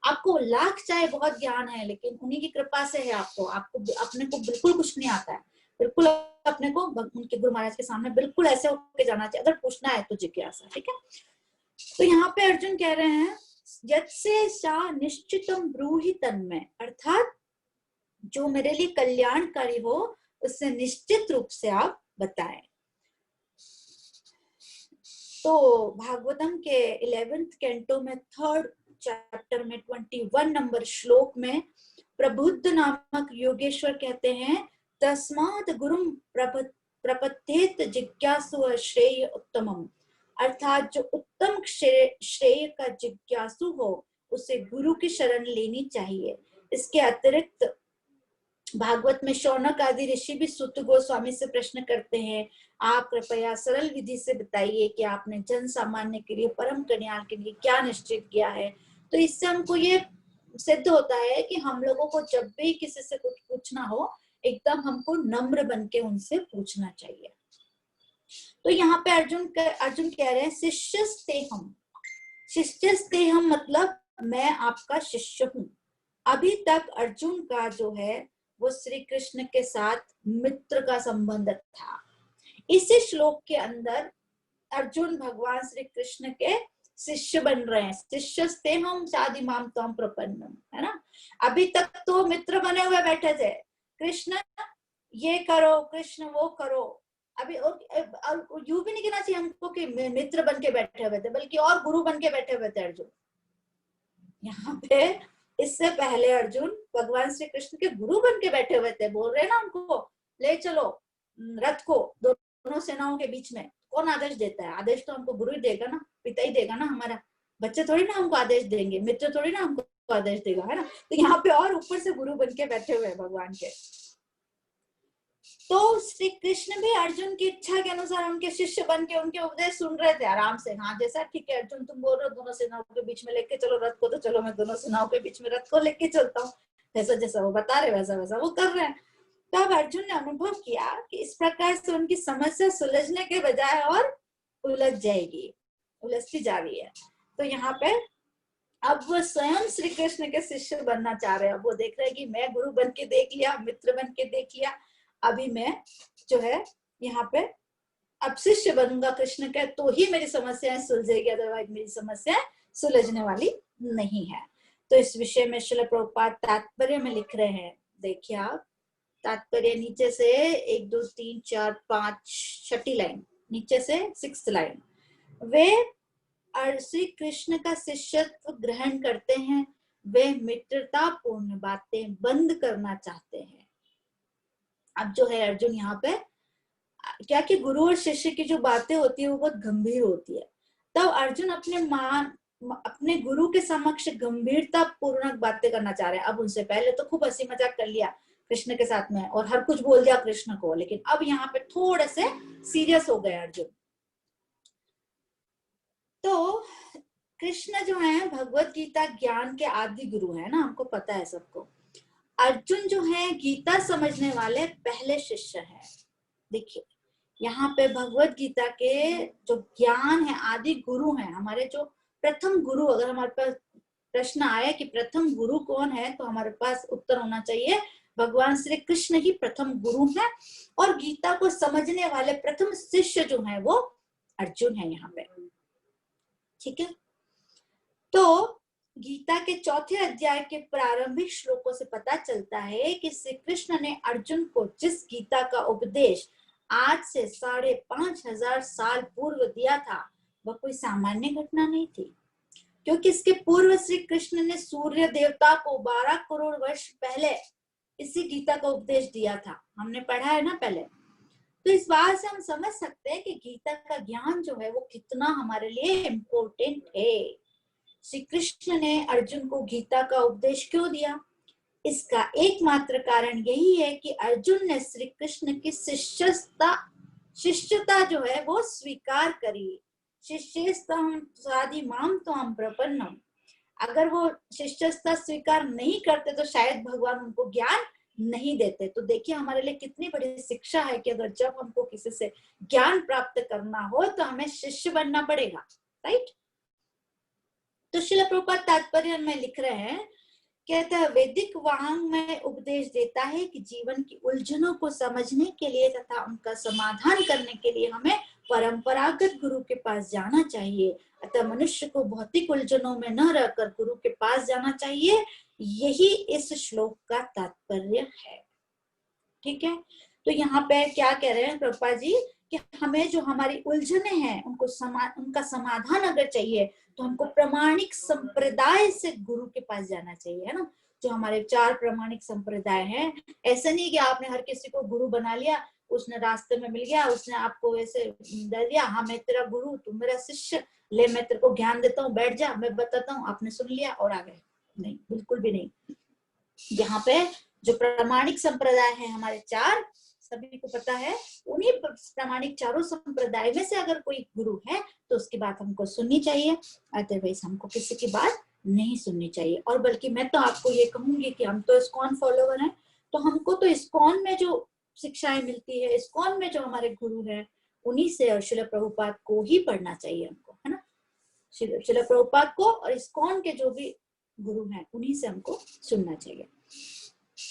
आपको लाख चाहे बहुत ज्ञान है, लेकिन उन्हीं की कृपा से है, आपको अपने को बिल्कुल कुछ नहीं आता है, बिल्कुल अपने को उनके गुरु महाराज के सामने बिल्कुल ऐसे होके जाना चाहिए अगर पूछना है तो जिज्ञासा, ठीक है। तो यहाँ पे अर्जुन कह रहे हैं यत्से सा निश्चितम ब्रूहि तन्मय, अर्थात जो मेरे लिए कल्याणकारी हो उससे निश्चित रूप से आप बताएं। तो भागवतम के 11th कैंटो में 3rd चैप्टर में 21 नंबर श्लोक में प्रबुद्ध नामक योगेश्वर कहते हैं तस्मात् गुरुम प्रपद्येत जिज्ञासु श्रेय उत्तमम, अर्थात जो उत्तम श्रेय का जिज्ञासु हो उसे गुरु की शरण लेनी चाहिए। इसके अतिरिक्त भागवत में शौनक आदि ऋषि भी सुत गोस्वामी से प्रश्न करते हैं, आप कृपया सरल विधि से बताइए कि आपने जन सामान्य के लिए परम कल्याण के लिए क्या निश्चित किया है। तो इससे हमको ये सिद्ध होता है कि हम लोगों को जब भी किसी से कुछ पूछना हो एकदम हमको नम्र बन के उनसे पूछना चाहिए। तो यहाँ पे अर्जुन कह रहे हैं शिष्यस्तेहम, शिष्यस्तेहम मतलब मैं आपका शिष्य हूँ। अभी तक अर्जुन का जो है वो श्री कृष्ण के साथ मित्र का संबंध था। इसी श्लोक के अंदर अर्जुन भगवान श्री कृष्ण के शिष्य बन रहे हैं, शिष्यस्तेहम साधिमाम त्वं प्रपन्नम, है ना। अभी तक तो मित्र बने हुए बैठे थे, कृष्ण ये करो कृष्ण वो करो, अभी और यूं भी नहीं कहना चाहिए हमको कि मित्र बन के बैठे हुए थे, बल्कि और गुरु बन के बैठे हुए थे अर्जुन। यहाँ पे इससे पहले अर्जुन भगवान श्री कृष्ण के गुरु बन के बैठे हुए थे, बोल रहे ना उनको ले चलो रथ को दोनों सेनाओं के बीच में। कौन आदेश देता है, आदेश तो हमको गुरु ही देगा ना, पिता ही देगा ना, हमारा बच्चे थोड़ी ना हमको आदेश देंगे, मित्र थोड़ी ना हमको आदेश देगा, है ना। तो यहाँ पे और ऊपर से गुरु बन के बैठे हुए हैं भगवान के। तो श्री कृष्ण भी अर्जुन की इच्छा के अनुसार उनके शिष्य बन के उनके उपदेश सुन रहे थे आराम से। हाँ जैसा ठीक है अर्जुन तुम बोल रहे हो दोनों सेनाओं के बीच में लेके चलो रथ को, तो चलो मैं दोनों सेनाओं के बीच में रथ को लेके चलता हूँ, जैसा जैसा वो बता रहे वैसा वैसा वो कर रहे हैं। तो अब अर्जुन ने अनुभव किया कि इस प्रकार से उनकी समस्या सुलझने के बजाय और उलझ जाएगी, उलझती जा रही है। तो यहाँ पे अब वो स्वयं श्री कृष्ण के शिष्य बनना चाह रहे हैं। वो देख रहे हैं कि मैं गुरु बन के देख लिया, मित्र बन के देख लिया, अभी मैं जो है यहाँ पे अब शिष्य बनूंगा कृष्ण के, तो ही मेरी समस्याएं सुलझेगी, अदरवाइज मेरी समस्याएं सुलझने वाली नहीं है। तो इस विषय में श्रील प्रभुपाद तात्पर्य में लिख रहे हैं, देखिए आप तात्पर्य नीचे से 1 2 3 4 5 छठी लाइन नीचे से 6th लाइन, वे श्री कृष्ण का शिष्यत्व ग्रहण करते हैं, वे मित्रता पूर्ण बातें बंद करना चाहते हैं। अब जो है अर्जुन यहाँ पे क्या कि गुरु और शिष्य की जो बातें होती है वो बहुत गंभीर होती है, तब अर्जुन अपने गुरु के समक्ष गंभीरता पूर्वक बातें करना चाह रहे हैं। अब उनसे पहले तो खूब हंसी मजाक कर लिया कृष्ण के साथ में और हर कुछ बोल दिया कृष्ण को, लेकिन अब यहाँ पे थोड़े से सीरियस हो गए अर्जुन। तो कृष्ण जो है भगवत गीता ज्ञान के आदि गुरु है ना, हमको पता है सबको। अर्जुन जो है गीता समझने वाले पहले शिष्य है। देखिए यहाँ पे भगवत गीता के जो ज्ञान है आदि गुरु हैं, हमारे जो प्रथम गुरु, अगर हमारे पास प्रश्न आया कि प्रथम गुरु कौन है तो हमारे पास उत्तर होना चाहिए भगवान श्री कृष्ण ही प्रथम गुरु है, और गीता को समझने वाले प्रथम शिष्य जो है वो अर्जुन है यहाँ पे, ठीक है। तो गीता के 4थे अध्याय के प्रारंभिक श्लोकों से पता चलता है कि श्री कृष्ण ने अर्जुन को जिस गीता का उपदेश आज से 5,500 साल पूर्व दिया था वह कोई सामान्य घटना नहीं थी, क्योंकि इसके पूर्व श्री कृष्ण ने सूर्य देवता को 12 करोड़ वर्ष पहले इसी गीता का उपदेश दिया था। हमने पढ़ा है ना पहले। तो इस बात से हम समझ सकते हैं कि गीता का ज्ञान जो है वो कितना हमारे लिए इम्पोर्टेंट है। श्री कृष्ण ने अर्जुन को गीता का उपदेश क्यों दिया? इसका एकमात्र कारण यही है कि अर्जुन ने श्री कृष्ण की शिष्यता जो है वो स्वीकार करी। शिष्यस्तम साधि माम त्वाम प्रपन्नम। अगर वो शिष्यता स्वीकार नहीं करते तो शायद भगवान उनको ज्ञान नहीं देते। तो देखिए हमारे लिए कितनी बड़ी शिक्षा है कि अगर जब हमको किसी से ज्ञान प्राप्त करना हो तो हमें शिष्य बनना पड़ेगा, राइट। तो श्रील प्रभुपाद तात्पर्य में लिख रहे हैं, कहता है वैदिक वांग में उपदेश देता है कि जीवन की उलझनों को समझने के लिए तथा उनका समाधान करने के लिए हमें परंपरागत गुरु के पास जाना चाहिए। अतः मनुष्य को भौतिक उलझनों में न रहकर गुरु के पास जाना चाहिए। यही इस श्लोक का तात्पर्य है। ठीक है, तो यहाँ पे क्या कह रहे हैं प्रभुपाद जी कि हमें जो हमारी उलझने हैं उनका समाधान अगर चाहिए तो हमको प्रामाणिक संप्रदाय से गुरु के पास जाना चाहिए, है ना। जो हमारे 4 प्रामाणिक संप्रदाय हैं, ऐसा नहीं कि आपने हर किसी को गुरु बना लिया, उसने रास्ते में मिल गया, उसने आपको ऐसे दे दिया, हाँ मैं तेरा गुरु तू मेरा शिष्य, ले मैं तेरे को ज्ञान देता हूँ, बैठ जा मैं बताता हूँ, आपने सुन लिया और आ गए। नहीं, बिल्कुल भी नहीं। यहाँ पे जो प्रामाणिक संप्रदाय है हमारे 4, सभी को पता है, उन्हीं प्रामाणिक चारों संप्रदाय में से अगर कोई गुरु है तो उसकी बात हमको सुननी चाहिए, अदरवाइज हमको किसी की बात नहीं सुननी चाहिए। और बल्कि मैं तो आपको ये कहूंगी कि हम तो इस्कॉन फॉलोवर हैं, तो हमको तो इस्कॉन में जो शिक्षाएं मिलती है, इस्कॉन में जो हमारे गुरु है, उन्हीं से और श्रील प्रभुपाद को ही पढ़ना चाहिए हमको, है ना। श्रील प्रभुपाद को और इस्कॉन के जो भी गुरु हैं उन्हीं से हमको सुनना चाहिए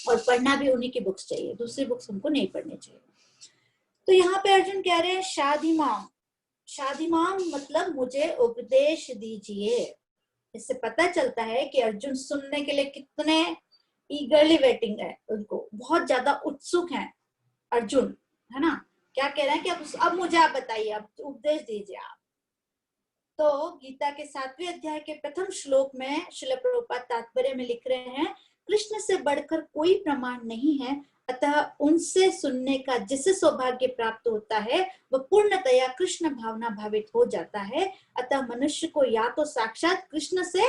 और पढ़ना भी उन्हीं की बुक्स चाहिए, दूसरी बुक्स हमको नहीं पढ़नी चाहिए। तो यहाँ पे अर्जुन कह रहे हैं शादीमाम। शादीमाम मतलब मुझे उपदेश दीजिए। इससे पता चलता है कि अर्जुन सुनने के लिए कितने ईगरली वेटिंग है, उनको बहुत ज्यादा उत्सुक हैं अर्जुन, है ना। क्या कह रहे हैं कि अब मुझे आप बताइए, अब उपदेश दीजिए आप। तो गीता के 7वें अध्याय के प्रथम श्लोक में श्रील प्रभुपाद तात्पर्य में लिख रहे हैं, कृष्ण से बढ़कर कोई प्रमाण नहीं है, अतः उनसे सुनने का जिसे सौभाग्य प्राप्त होता है वह पूर्णतया कृष्ण भावना भावित हो जाता है। अतः मनुष्य को या तो साक्षात कृष्ण से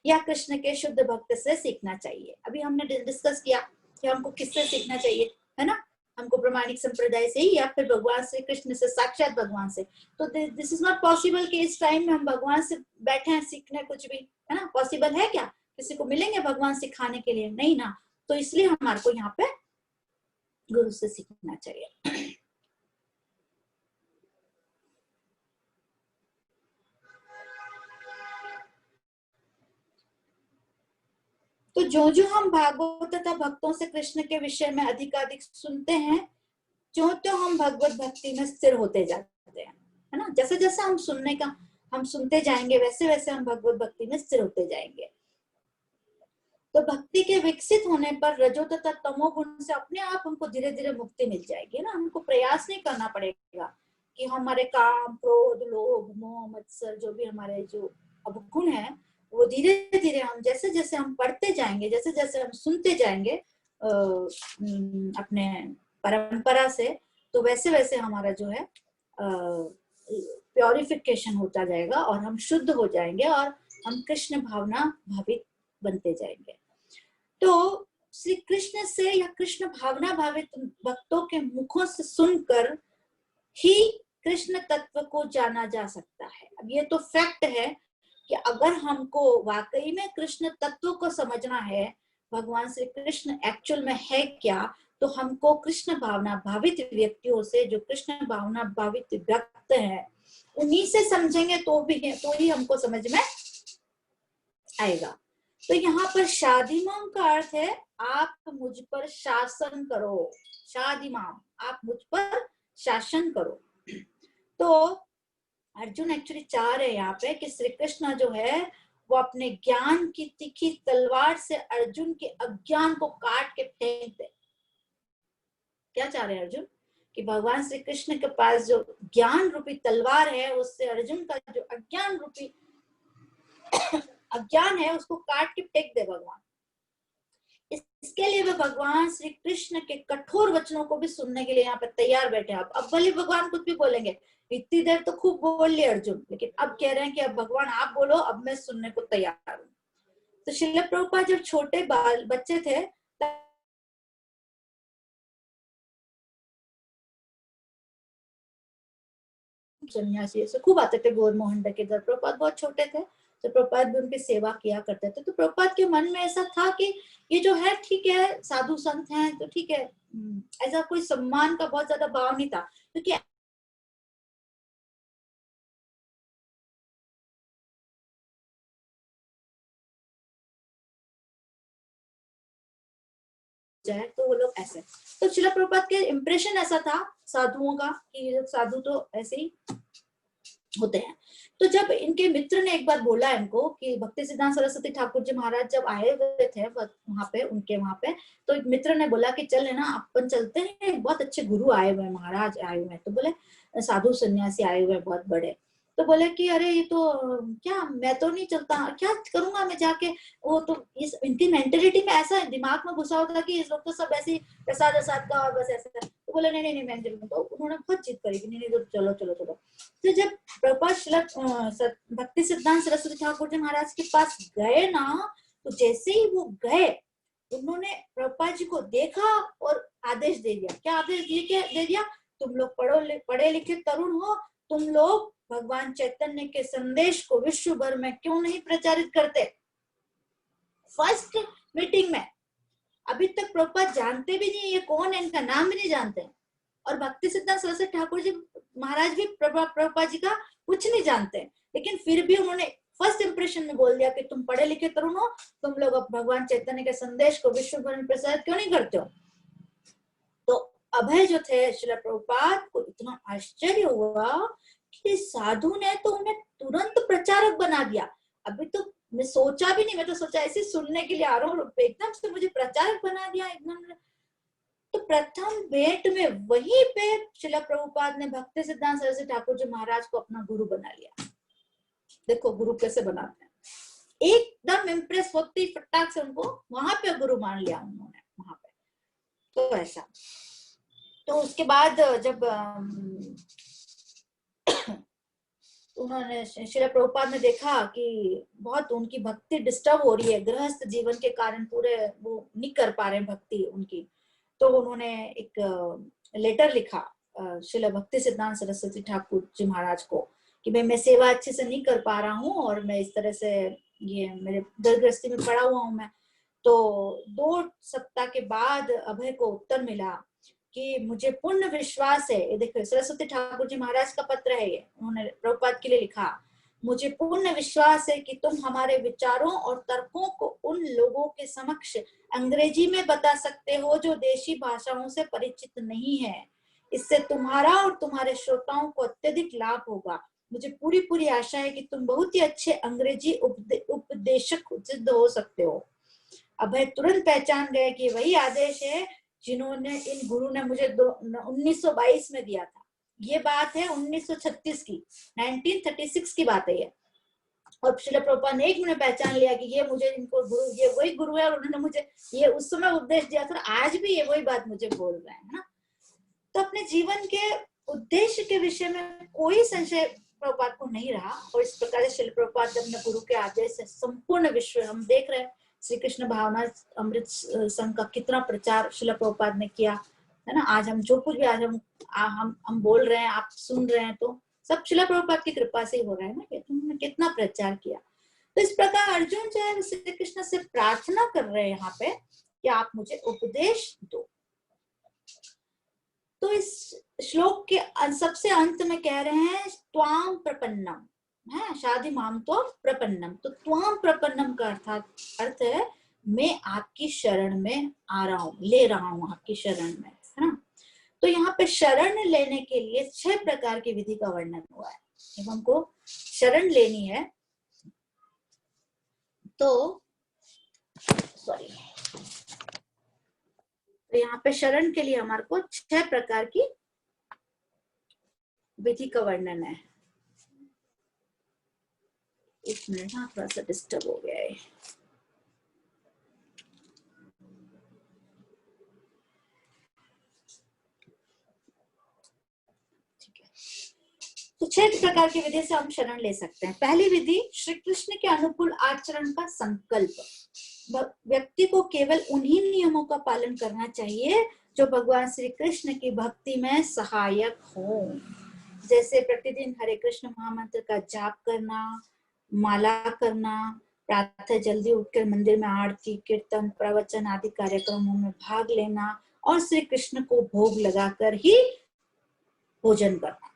या कृष्ण के शुद्ध भक्त से सीखना चाहिए। अभी हमने डिस्कस किया कि हमको किससे सीखना चाहिए, है ना। हमको प्रामाणिक संप्रदाय से ही या फिर भगवान श्री कृष्ण से, साक्षात भगवान से। तो दिस इज नॉट पॉसिबल कि इस टाइम में हम भगवान से बैठे हैं सीखने कुछ भी, है ना। पॉसिबल है क्या? किसी को मिलेंगे भगवान सिखाने के लिए? नहीं ना। तो इसलिए हमारे को यहाँ पे गुरु से सीखना चाहिए। तो जो हम भागवत तथा भक्तों से कृष्ण के विषय में अधिकाधिक सुनते हैं, जो हम भगवत भक्ति में स्थिर होते जाते हैं, है ना। जैसे जैसे हम सुनते जाएंगे वैसे वैसे हम भगवत भक्ति में स्थिर होते जाएंगे। तो भक्ति के विकसित होने पर रजो तथा तमो गुण से अपने आप हमको धीरे धीरे मुक्ति मिल जाएगी ना। हमको प्रयास नहीं करना पड़ेगा कि हमारे काम, क्रोध, लोभ, मोह, मत्सर जो भी हमारे जो अवगुण है वो धीरे धीरे हम जैसे जैसे हम पढ़ते जाएंगे, जैसे जैसे हम सुनते जाएंगे अपने परंपरा से, तो वैसे वैसे हमारा जो है प्योरिफिकेशन होता जाएगा और हम शुद्ध हो जाएंगे और हम कृष्ण भावना भावित बनते जाएंगे। तो श्री कृष्ण से या कृष्ण भावना भावित भक्तों के मुखों से सुनकर ही कृष्ण तत्व को जाना जा सकता है। अब ये तो फैक्ट है कि अगर हमको वाकई में कृष्ण तत्व को समझना है, भगवान श्री कृष्ण एक्चुअल में है क्या, तो हमको कृष्ण भावना भावित व्यक्तियों से, जो कृष्ण भावना भावित व्यक्त है, उन्हीं से समझेंगे तो ही हमको समझ में आएगा। तो यहाँ पर शादीमाम का अर्थ है आप मुझ पर शासन करो। शादीमाम, आप मुझ पर शासन करो। तो अर्जुन एक्चुअली चाह रहे हैं यहाँ पे कि श्री कृष्ण जो है वो अपने ज्ञान की तीखी तलवार से अर्जुन के अज्ञान को काट के फेंक दे। क्या चाह रहे हैं अर्जुन? कि भगवान श्री कृष्ण के पास जो ज्ञान रूपी तलवार है, उससे अर्जुन का जो अज्ञान रूपी अज्ञान है उसको काट के फेंक दे भगवान। इसके लिए वे भगवान श्री कृष्ण के कठोर वचनों को भी सुनने के लिए यहाँ पे तैयार बैठे। अब भले भगवान कुछ भी बोलेंगे, इतनी देर तो खूब बोल लिए अर्जुन, लेकिन अब कह रहे हैं कि अब भगवान आप बोलो, अब मैं सुनने को तैयार हूँ। तो श्रील प्रभुपाद जब छोटे बच्चे थे सन्यासी से खूब आते थे गौर मोहन के घर। प्रभुपाद बहुत छोटे थे तो प्रभुपाद भी उनकी सेवा किया करते थे। तो प्रभुपाद के मन में ऐसा था कि ये जो है ठीक है, साधु संत हैं तो ठीक है, ऐसा कोई सम्मान का बहुत ज्यादा भाव नहीं था, क्योंकि जाए तो वो लोग ऐसे। तो श्रील प्रभुपाद के इम्प्रेशन ऐसा था साधुओं का कि ये साधु तो ऐसे ही होते हैं। तो जब इनके मित्र ने एक बार बोला इनको कि भक्ति सिद्धांत सरस्वती ठाकुर जी महाराज जब आए हुए थे वहां पे, उनके वहां पे, तो एक मित्र ने बोला कि चल है ना अपन चलते हैं, बहुत अच्छे गुरु आए हुए हैं, महाराज आए हुए हैं। तो बोले साधु सन्यासी आए हुए हैं बहुत बड़े। तो बोले कि अरे ये तो क्या, मैं तो नहीं चलता, क्या करूंगा मैं जाके। वो तो इस इनकी मेंटेलिटी में ऐसा दिमाग में घुसा होता कि इस लोग तो सब ऐसे प्रसाद प्रसाद का और बस ऐसा। तो बोले नहीं नहीं नहीं मैं जरूर। तो उन्होंने बहुत जिद करी कि नहीं नहीं चलो चलो चलो। तो जब प्रभुपाद भक्ति सिद्धांत सरस्वती ठाकुर जी महाराज के पास गए ना, तो जैसे ही वो गए उन्होंने प्रभुपाद जी को देखा और आदेश दे दिया। क्या आदेश दे दिया? तुम लोग पढ़े लिखे तरुण हो, तुम लोग भगवान चैतन्य के संदेश को विश्व भर में क्यों नहीं प्रचारित करते। फर्स्ट मीटिंग में अभी तक प्रभुपाद जानते भी नहीं ये कौन है, इनका नाम भी नहीं जानते। और भक्ति सिद्धांत सरस्वती ठाकुर जी महाराज भी प्रभुपाद जी का कुछ नहीं जानते, लेकिन फिर भी उन्होंने फर्स्ट इंप्रेशन में बोल दिया कि तुम पढ़े लिखे तरुण हो, तुम लोग अब भगवान चैतन्य के संदेश को विश्व भर में प्रसारित क्यों नहीं करते हो। तो अभय जो थे श्रील प्रभुपाद को इतना आश्चर्य हुआ कि साधु ने तो उन्हें तुरंत प्रचारक बना दिया। अभी तो मैं सोचा भी नहीं, मैं तो सोचा ऐसे सुनने के लिए आ रहा हूँ, एकदम से मुझे प्रचारक बना दिया एकदम। तो प्रथम भेंट में वहीं पे श्रील प्रभुपाद ने भक्ति सिद्धांत सरस्वती ठाकुर जी महाराज को अपना गुरु बना लिया। देखो गुरु कैसे बनाते हैं, एकदम इम्प्रेस होती फटाक से उनको वहां पे गुरु मान लिया उन्होंने वहां पे। तो ऐसा, तो उसके बाद जब उन्होंने श्रील प्रभुपाद ने देखा कि बहुत उनकी भक्ति डिस्टर्ब हो रही है, गृहस्थ जीवन के कारण पूरे वो नहीं कर पा रहे भक्ति उनकी। तो उन्होंने एक लेटर लिखा श्रील भक्ति सिद्धांत सरस्वती ठाकुर जी महाराज को कि मैं सेवा अच्छे से नहीं कर पा रहा हूँ और मैं इस तरह से ये मेरे गृहस्थी में पड़ा हुआ हूँ मैं। तो 2 सप्ताह के बाद अभय को उत्तर मिला कि मुझे पूर्ण विश्वास है, ये देखो सरस्वती ठाकुर जी महाराज का पत्र है ये, उन्होंने प्रभुपाद के लिए लिखा, मुझे पूर्ण विश्वास है कि तुम हमारे विचारों और तर्कों को उन लोगों के समक्ष अंग्रेजी में बता सकते हो जो देशी भाषाओं से परिचित नहीं है। इससे तुम्हारा और तुम्हारे श्रोताओं को अत्यधिक लाभ होगा। मुझे पूरी पूरी आशा है कि तुम बहुत ही अच्छे अंग्रेजी उपदेशक सिद्ध हो सकते हो। अभय तुरंत पहचान गए कि वही आदेश है जिन्होंने इन गुरु ने मुझे 1922 में दिया था। ये बात है 1936 की, 1936 की बात है ये। और श्रील प्रभुपाद ने 1 मिनट पहचान लिया कि ये मुझे इनको गुरु, ये वही गुरु है और उन्होंने मुझे ये उस समय उपदेश दिया था, आज भी ये वही बात मुझे बोल रहे हैं ना। तो अपने जीवन के उद्देश्य के विषय में कोई संशय प्रभुपाद को नहीं रहा और इस प्रकार श्रील प्रभुपाद अपने गुरु के आदेश से संपूर्ण विश्व, हम देख रहे हैं श्री कृष्ण भावना अमृत संघ का कितना प्रचार श्रील प्रभुपाद ने किया है ना। आज हम जो कुछ भी आज हम बोल रहे हैं, आप सुन रहे हैं, तो सब श्रील प्रभुपाद की कृपा से ही हो रहा है ना, कि तुमने कितना प्रचार किया। तो इस प्रकार अर्जुन जो है श्री कृष्ण से प्रार्थना कर रहे हैं यहाँ पे कि आप मुझे उपदेश दो। तो इस श्लोक के सबसे अंत में कह रहे हैं त्वाम प्रपन्नम है, शादी माम तो प्रपन्नम। तो त्वाम प्रपन्नम का अर्थ है मैं आपकी शरण में आ रहा हूँ, ले रहा हूँ आपकी शरण में, है ना। तो यहाँ पे शरण लेने के लिए 6 प्रकार की विधि का वर्णन हुआ है। जब हमको शरण लेनी है तो तो यहाँ पे शरण के लिए हमारे को 6 प्रकार की विधि का वर्णन है। एक मिनट, हाँ थोड़ा सा डिस्टर्ब हो गया है। तो 6 प्रकार की विधि से हम शरण ले सकते हैं। पहली विधि, श्री कृष्ण के अनुकूल आचरण का संकल्प। व्यक्ति को केवल उन्हीं नियमों का पालन करना चाहिए जो भगवान श्री कृष्ण की भक्ति में सहायक हो। जैसे प्रतिदिन हरे कृष्ण महामंत्र का जाप करना, माला करना, प्रातः जल्दी उठकर मंदिर में आरती, कीर्तन, प्रवचन आदि कार्यक्रमों में भाग लेना और श्री कृष्ण को भोग लगाकर ही भोजन करना।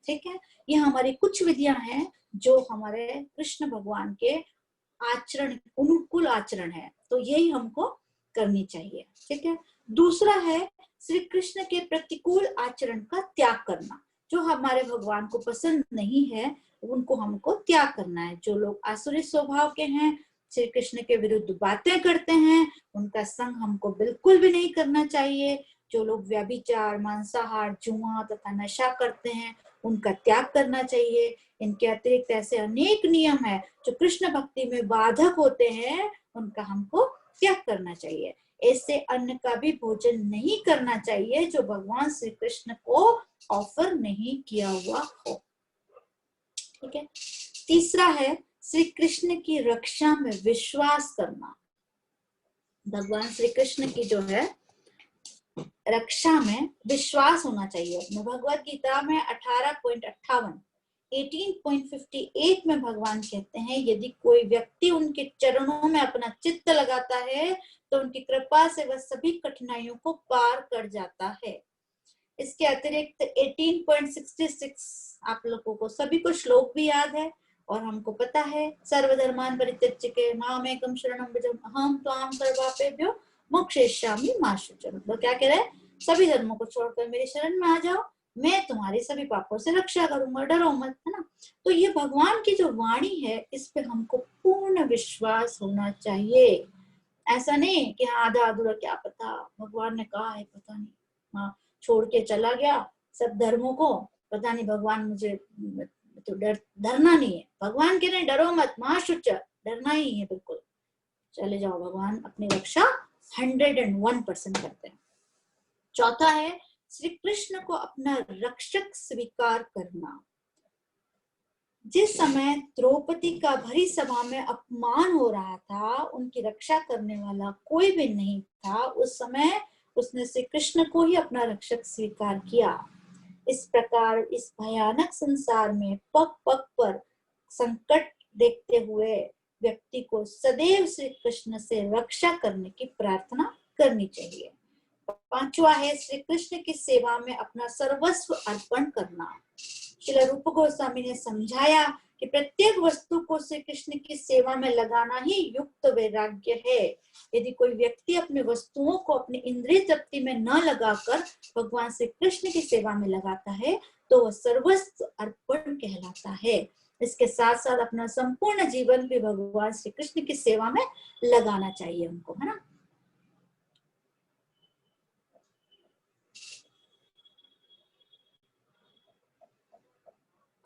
ठीक है, ये हमारी कुछ विधियां हैं जो हमारे कृष्ण भगवान के आचरण, अनुकूल आचरण है, तो यही हमको करनी चाहिए। ठीक है। दूसरा है श्री कृष्ण के प्रतिकूल आचरण का त्याग करना। जो हमारे भगवान को पसंद नहीं है उनको हमको त्याग करना है। जो लोग आसुरी स्वभाव के हैं, श्री कृष्ण के विरुद्ध बातें करते हैं, उनका संग हमको बिल्कुल भी नहीं करना चाहिए। जो लोग व्यभिचार, मांसाहार, जुआ तथा नशा करते हैं, उनका त्याग करना चाहिए। इनके अतिरिक्त ऐसे अनेक नियम है जो कृष्ण भक्ति में बाधक होते हैं, उनका हमको त्याग करना चाहिए। ऐसे अन्न का भी भोजन नहीं करना चाहिए जो भगवान श्री कृष्ण को ऑफर नहीं किया हुआ हो। ठीक है। तीसरा है श्री कृष्ण की रक्षा में विश्वास करना। भगवान श्री कृष्ण की जो है रक्षा में विश्वास होना चाहिए। भगवत गीता में 18.58 में भगवान कहते हैं, यदि कोई व्यक्ति उनके चरणों में अपना चित्त लगाता है तो उनकी कृपा से वह सभी कठिनाइयों को पार कर जाता है। इसके अतिरिक्त 18.66 आप लोगों को सभी को श्लोक भी याद है और हमको पता है, सर्वधर्मान परित्यज्य मामेकं शरणं व्रज अहं त्वां सर्वपापेभ्यो मोक्षयिष्यामि मा शुचः। मतलब क्या कह रहे हैं, सभी धर्मों को छोड़कर मेरी शरण में आ जाओ, मैं तुम्हारी सभी पापों से रक्षा करूंगा, डरो मत, है ना। तो ये भगवान की जो वाणी है, इस पे हमको पूर्ण विश्वास होना चाहिए। ऐसा नहीं कि हाँ आधा अधूरा, क्या पता भगवान ने कहा है, पता नहीं, हाँ छोड़ के चला गया सब धर्मों को, पता नहीं भगवान मुझे तो डरना नहीं है। भगवान कह रहे डरो मत, महाशुच, डरना ही है बिल्कुल, चले जाओ, भगवान अपनी रक्षा 101% करते हैं। चौथा है श्री कृष्ण को अपना रक्षक स्वीकार करना। जिस समय द्रौपदी का भरी सभा में अपमान हो रहा था, उनकी रक्षा करने वाला कोई भी नहीं था, उस समय उसने श्री कृष्ण को ही अपना रक्षक स्वीकार किया। इस प्रकार इस भयानक संसार में पग पग पर संकट देखते हुए व्यक्ति को सदैव श्री कृष्ण से रक्षा करने की प्रार्थना करनी चाहिए। पांचवा है श्री कृष्ण की सेवा में अपना सर्वस्व अर्पण करना। श्रील रूप गोस्वामी ने समझाया कि प्रत्येक वस्तु को श्री कृष्ण की सेवा में लगाना ही युक्त वैराग्य है। यदि कोई व्यक्ति अपने वस्तुओं को अपनी इंद्रिय तृप्ति में न लगाकर भगवान श्री कृष्ण की सेवा में लगाता है तो वह सर्वस्व अर्पण कहलाता है। इसके साथ साथ अपना संपूर्ण जीवन भी भगवान श्री कृष्ण की सेवा में लगाना चाहिए उनको, है ना।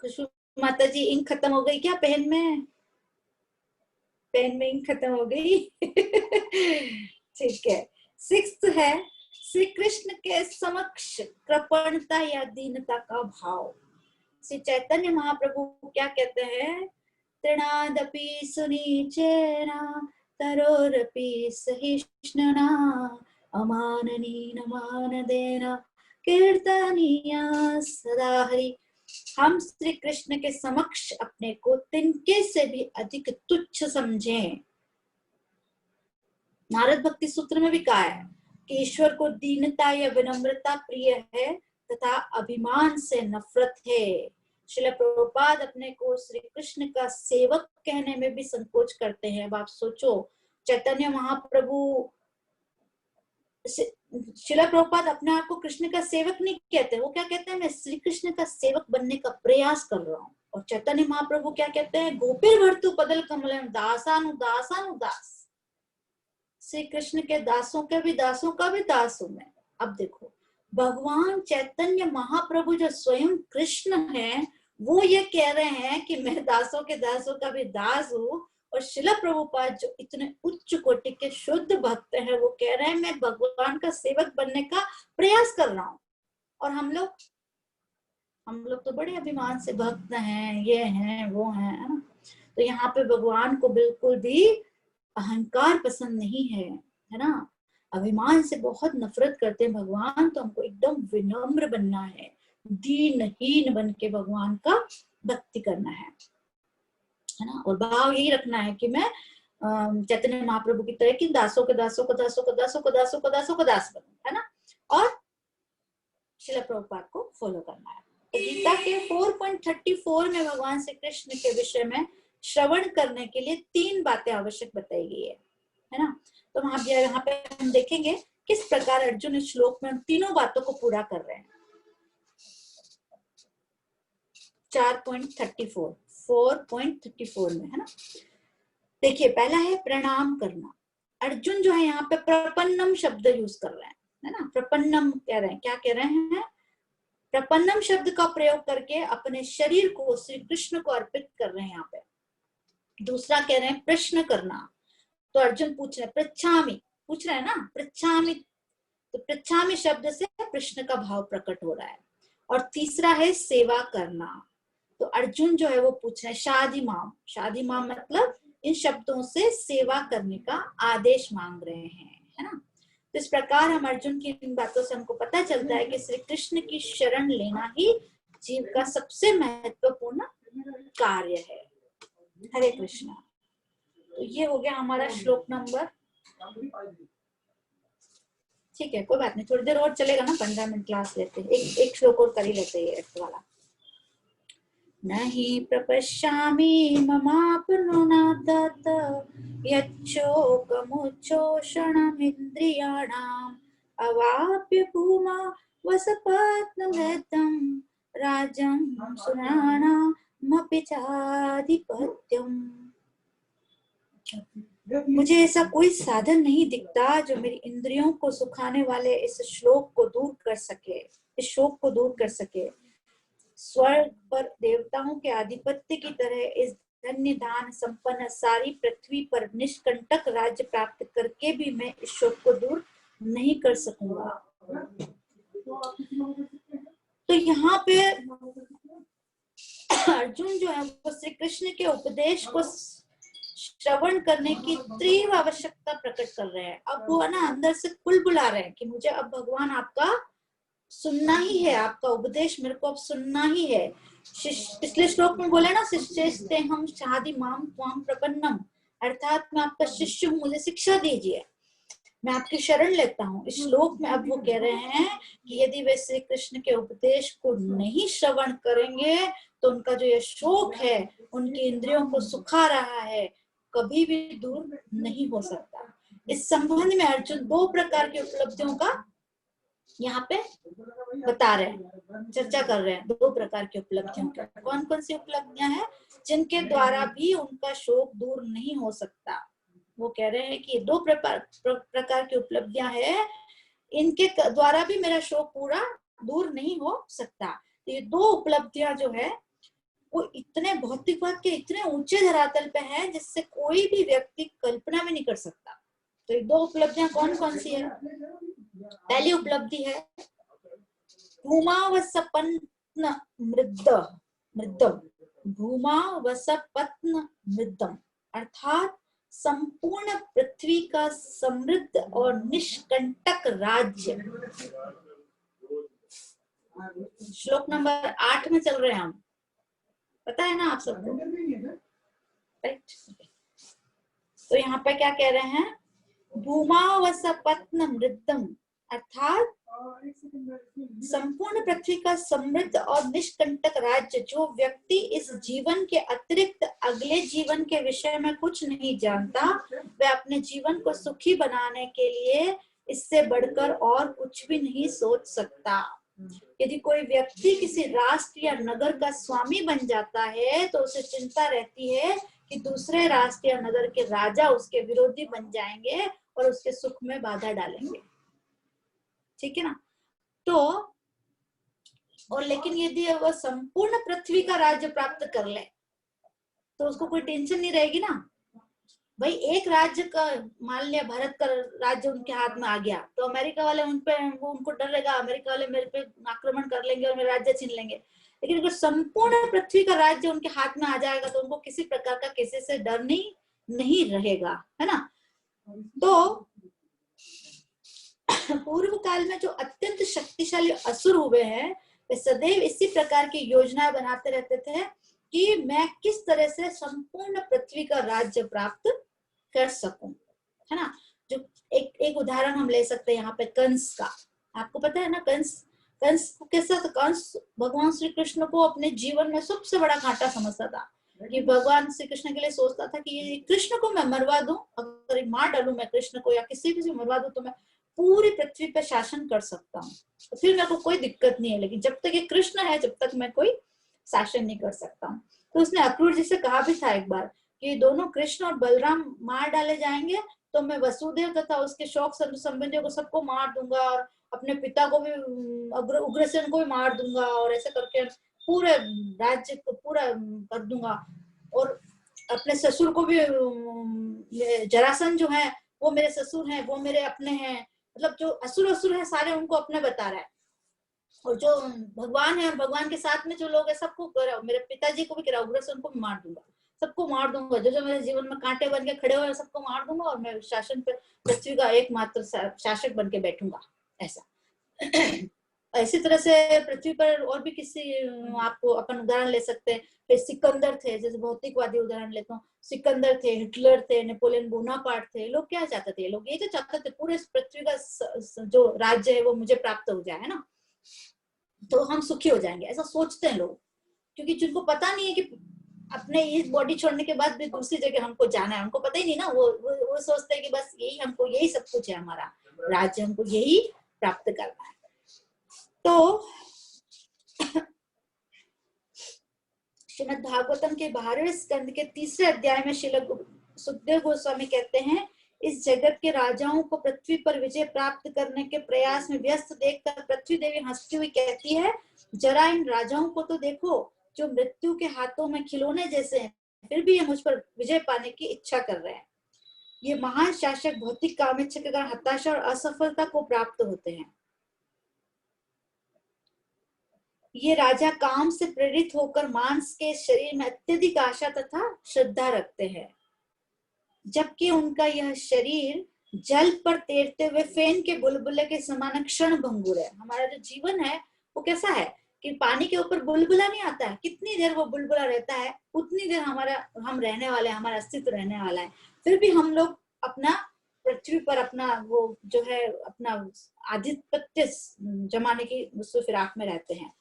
खुशबू माता जी, इंक खत्म हो गई क्या पेन में? पेन में इंक खत्म हो गई। ठीक है। 6th है श्री कृष्ण के समक्ष कृपणता या दीनता का भाव। श्री चैतन्य महाप्रभु क्या कहते हैं, तृणादपि सुनीचेना तरोरपि सहिष्णुना अमाननीन मानदेन कीर्तनीया सदा हरि। हम श्री कृष्ण के समक्ष अपने को तिनके से भी अधिक तुच्छ समझें। नारद भक्ति सूत्र में भी कहा है कि ईश्वर को दीनता या विनम्रता प्रिय है तथा अभिमान से नफरत है। श्रील प्रभुपाद अपने को श्री कृष्ण का सेवक कहने में भी संकोच करते हैं। अब आप सोचो, चैतन्य महाप्रभु, श्रील प्रभुपाद अपने आप को कृष्ण का सेवक नहीं कहते, वो क्या कहते हैं, मैं श्री कृष्ण का सेवक बनने का प्रयास कर रहा हूँ। और चैतन्य महाप्रभु क्या कहते हैं, गोपीर भर्तु पदल कमलम दासानुदास। श्री कृष्ण के दासों का भी दास हूं मैं। अब देखो, भगवान चैतन्य महाप्रभु जो स्वयं कृष्ण है, वो ये कह रहे हैं कि मैं दासों के दासों का भी दास हूँ। और शिला प्रभुपाद जो इतने उच्च कोटि के शुद्ध भक्त हैं, वो कह रहे हैं मैं भगवान का सेवक बनने का प्रयास कर रहा हूँ। और हम लोग तो बड़े अभिमान से भक्त हैं, ये हैं वो हैं, है ना। तो यहाँ पे भगवान को बिल्कुल भी अहंकार पसंद नहीं है ना। अभिमान से बहुत नफरत करते हैं भगवान। तो हमको एकदम विनम्र बनना है, दीनहीन बन के भगवान का भक्ति करना है ना। और भाव यही रखना है कि मैं चैतन्य महाप्रभु की तरह कि दासों के दासों को दासों को दासों को दासों को दासों को दास बनूं, है ना। और श्रील प्रभुपाद को फॉलो करना है। तो गीता के 4.34 में भगवान श्री कृष्ण के विषय में श्रवण करने के लिए 3 बातें आवश्यक बताई गई है ना। तो वहां यहाँ पे हम देखेंगे किस प्रकार अर्जुन इस श्लोक में उन तीनों बातों को पूरा कर रहे हैं। 4.34 में, है ना। देखिए, पहला है प्रणाम करना। अर्जुन जो है यहाँ पे प्रपन्नम शब्द यूज कर रहे हैं, है ना। प्रपन्नम कह रहे हैं, क्या कह रहे हैं? प्रपन्नम शब्द का प्रयोग करके अपने शरीर को श्री कृष्ण को अर्पित कर रहे हैं यहाँ पे। दूसरा कह रहे हैं प्रश्न करना। तो अर्जुन पूछ रहे हैं, पृच्छामि, पूछ रहे हैं ना, पृच्छामि। तो पृच्छामि शब्द से प्रश्न का भाव प्रकट हो रहा है। और तीसरा है सेवा करना। तो अर्जुन जो है वो पूछ रहे हैं शादी माम। शादी माम मतलब इन शब्दों से सेवा करने का आदेश मांग रहे हैं, है ना। तो इस प्रकार हम अर्जुन की इन बातों से हमको पता चलता है कि श्री कृष्ण की शरण लेना ही जीव का सबसे महत्वपूर्ण कार्य है। हरे कृष्णा। तो ये हो गया हमारा श्लोक नंबर। ठीक है, कोई बात नहीं, थोड़ी देर और चलेगा ना, 15 मिनट क्लास लेते, एक श्लोक और कर ही लेते हैं वाला। नहीं प्रपश्यामि ममाप्नुनादत यच्चोकमुच्चोषणमिन्द्रियाणाम् अवाप्य भूमा वसपत्नमृतं राज्यं सुराणामपि चाधिपत्यम्। मुझे ऐसा कोई साधन नहीं दिखता जो मेरी इंद्रियों को सुखाने वाले इस शोक को दूर कर सके। स्वर्ग पर देवताओं के आधिपत्य की तरह इस धन्य दान संपन्न सारी पृथ्वी पर निष्कंटक राज्य प्राप्त करके भी मैं इस शोक को दूर नहीं कर सकूंगा। तो यहाँ पे अर्जुन जो है वो श्री कृष्ण के उपदेश को श्रवण करने की तीव्र आवश्यकता प्रकट कर रहे हैं। अब वो ना अंदर से कुल बुला रहे हैं कि मुझे अब भगवान आपका सुनना ही है, आपका उपदेश मेरे को अब सुनना ही है। पिछले श्लोक में बोले ना, शिष्यस्ते हम शादी माम त्वाम प्रपन्नम, अर्थात मैं आपका शिष्य हूँ, मुझे शिक्षा दीजिए, मैं आपकी शरण लेता हूँ। इस श्लोक में अब वो कह रहे हैं कि यदि वे श्री कृष्ण के उपदेश को नहीं श्रवण करेंगे तो उनका जो ये शोक है, उनकी इंद्रियों को सुखा रहा है, कभी भी दूर नहीं हो सकता। इस संबंध में अर्जुन 2 प्रकार की उपलब्धियों का यहाँ पे बता रहे हैं, चर्चा कर रहे हैं। 2 प्रकार की उपलब्धियों का। कौन कौन सी उपलब्धियां हैं जिनके द्वारा भी उनका शोक दूर नहीं हो सकता? वो कह रहे हैं कि 2 प्रकार की उपलब्धियां हैं, इनके द्वारा भी मेरा शोक पूरा दूर नहीं हो सकता। तो ये 2 उपलब्धियां जो है वो इतने भौतिकवाद के इतने ऊंचे धरातल पे है जिससे कोई भी व्यक्ति कल्पना भी नहीं कर सकता। तो ये 2 उपलब्धियां कौन कौन सी है? पहली उपलब्धि है भूमावसपत्न मृदम। भूमावसपत्न मृदम अर्थात संपूर्ण पृथ्वी का समृद्ध और निष्कंटक राज्य। श्लोक नंबर 8 में चल रहे हैं हम, पता है ना आप सबको, राइट? तो यहाँ पे क्या कह रहे हैं? भूमावसपत्न मृदम अर्थात संपूर्ण पृथ्वी का समृद्ध और निष्कंटक राज्य। जो व्यक्ति इस जीवन के अतिरिक्त अगले जीवन के विषय में कुछ नहीं जानता, वह अपने जीवन को सुखी बनाने के लिए इससे बढ़कर और कुछ भी नहीं सोच सकता। यदि कोई व्यक्ति किसी राष्ट्र या नगर का स्वामी बन जाता है तो उसे चिंता रहती है कि दूसरे राष्ट्र या नगर के राजा उसके विरोधी बन जाएंगे और उसके सुख में बाधा डालेंगे। ठीक है ना। तो और लेकिन यदि वह संपूर्ण पृथ्वी का राज्य प्राप्त कर ले तो उसको कोई टेंशन नहीं रहेगी ना। भाई एक राज्य का मान लिया, भारत का राज्य उनके हाथ में आ गया तो अमेरिका वाले उनको डर रहेगा, अमेरिका वाले मेरे पे आक्रमण कर लेंगे और मेरा राज्य छीन लेंगे। लेकिन अगर संपूर्ण पृथ्वी का राज्य उनके हाथ में आ जाएगा तो उनको किसी प्रकार का किसी से डर नहीं रहेगा, है ना। तो पूर्व काल में जो अत्यंत शक्तिशाली असुर हुए हैं वे सदैव इसी प्रकार की योजनाएं बनाते रहते थे कि मैं किस तरह से संपूर्ण पृथ्वी का राज्य प्राप्त कर सकूं, है ना। जो एक उदाहरण हम ले सकते हैं यहाँ पे कंस का। आपको पता है ना कंस को कैसा था। कंस भगवान श्री कृष्ण को अपने जीवन में सबसे बड़ा घाटा समझता था कि भगवान श्री कृष्ण के लिए सोचता था कि ये कृष्ण को मैं मरवा दूं, अगर मार डालूं मैं कृष्ण को या किसी भी मरवा दूं तो मैं पूरी पृथ्वी पे शासन कर सकता हूँ, तो फिर मेरे को कोई दिक्कत नहीं है। लेकिन जब तक ये कृष्ण है जब तक मैं कोई शासन नहीं कर सकता हूँ। तो उसने अक्रूर जी से कहा भी था एक बार कि दोनों कृष्ण और बलराम मार डाले जाएंगे तो मैं वसुदेव तथा उसके शौक संबंधियों को सबको मार दूंगा और अपने पिता को भी उग्रसेन को भी मार दूंगा और ऐसे करके पूरे राज्य को पूरा कर दूंगा। और अपने ससुर को भी जरासंध जो है वो मेरे ससुर हैं, वो मेरे अपने हैं, मतलब जो असुर है सारे उनको अपने बता रहा है। और जो भगवान है और भगवान के साथ में जो लोग है सबको मेरे पिताजी को भी कह रहा उग्रसेन को भी मार दूंगा, सबको मार दूंगा, जो जो मेरे जीवन में कांटे बन के खड़े हुए सबको मार दूंगा और मैं शासन पे पृथ्वी का एकमात्र शासक बन के बैठूंगा, ऐसा। इसी तरह से पृथ्वी पर और भी किसी आपको अपन उदाहरण ले सकते हैं। फिर सिकंदर थे, जैसे भौतिकवादी उदाहरण लेता हूँ, सिकंदर थे, हिटलर थे, नेपोलियन बोनापार्ट थे। लोग क्या चाहते थे, लोग ये तो चाहते थे पूरे पृथ्वी का जो राज्य है वो मुझे प्राप्त हो जाए, है ना, तो हम सुखी हो जाएंगे, ऐसा सोचते हैं लोग। क्योंकि जिनको पता नहीं है कि अपने इस बॉडी छोड़ने के बाद भी दूसरी जगह हमको जाना है, उनको पता ही नहीं ना। वो सोचते हैं कि बस यही हमको, यही सब कुछ है, हमारा राज्य, हमको यही प्राप्त करना है। तो श्रीमद् भागवतम के 12वें स्कंद के 3रे अध्याय में श्रील सुखदेव गोस्वामी कहते हैं, इस जगत के राजाओं को पृथ्वी पर विजय प्राप्त करने के प्रयास में व्यस्त देखकर पृथ्वी देवी हंसती हुई कहती है, जरा इन राजाओं को तो देखो जो मृत्यु के हाथों में खिलौने जैसे हैं, फिर भी ये मुझ पर विजय पाने की इच्छा कर रहे हैं। ये महान शासक भौतिक कामेच्छा के कारण हताशा और असफलता को प्राप्त होते हैं। ये राजा काम से प्रेरित होकर मांस के शरीर में अत्यधिक आशा तथा श्रद्धा रखते हैं, जबकि उनका यह शरीर जल पर तैरते हुए फेन के बुलबुले के समान क्षण भंगुर है। हमारा जो जीवन है वो कैसा है कि पानी के ऊपर बुलबुला नहीं आता है, कितनी देर वो बुलबुला रहता है उतनी देर हम रहने वाले हैं, हमारा अस्तित्व रहने वाला है। फिर भी हम लोग अपना पृथ्वी पर अपना वो जो है अपना आधिपत्य जमाने की उससे फिराक में रहते हैं।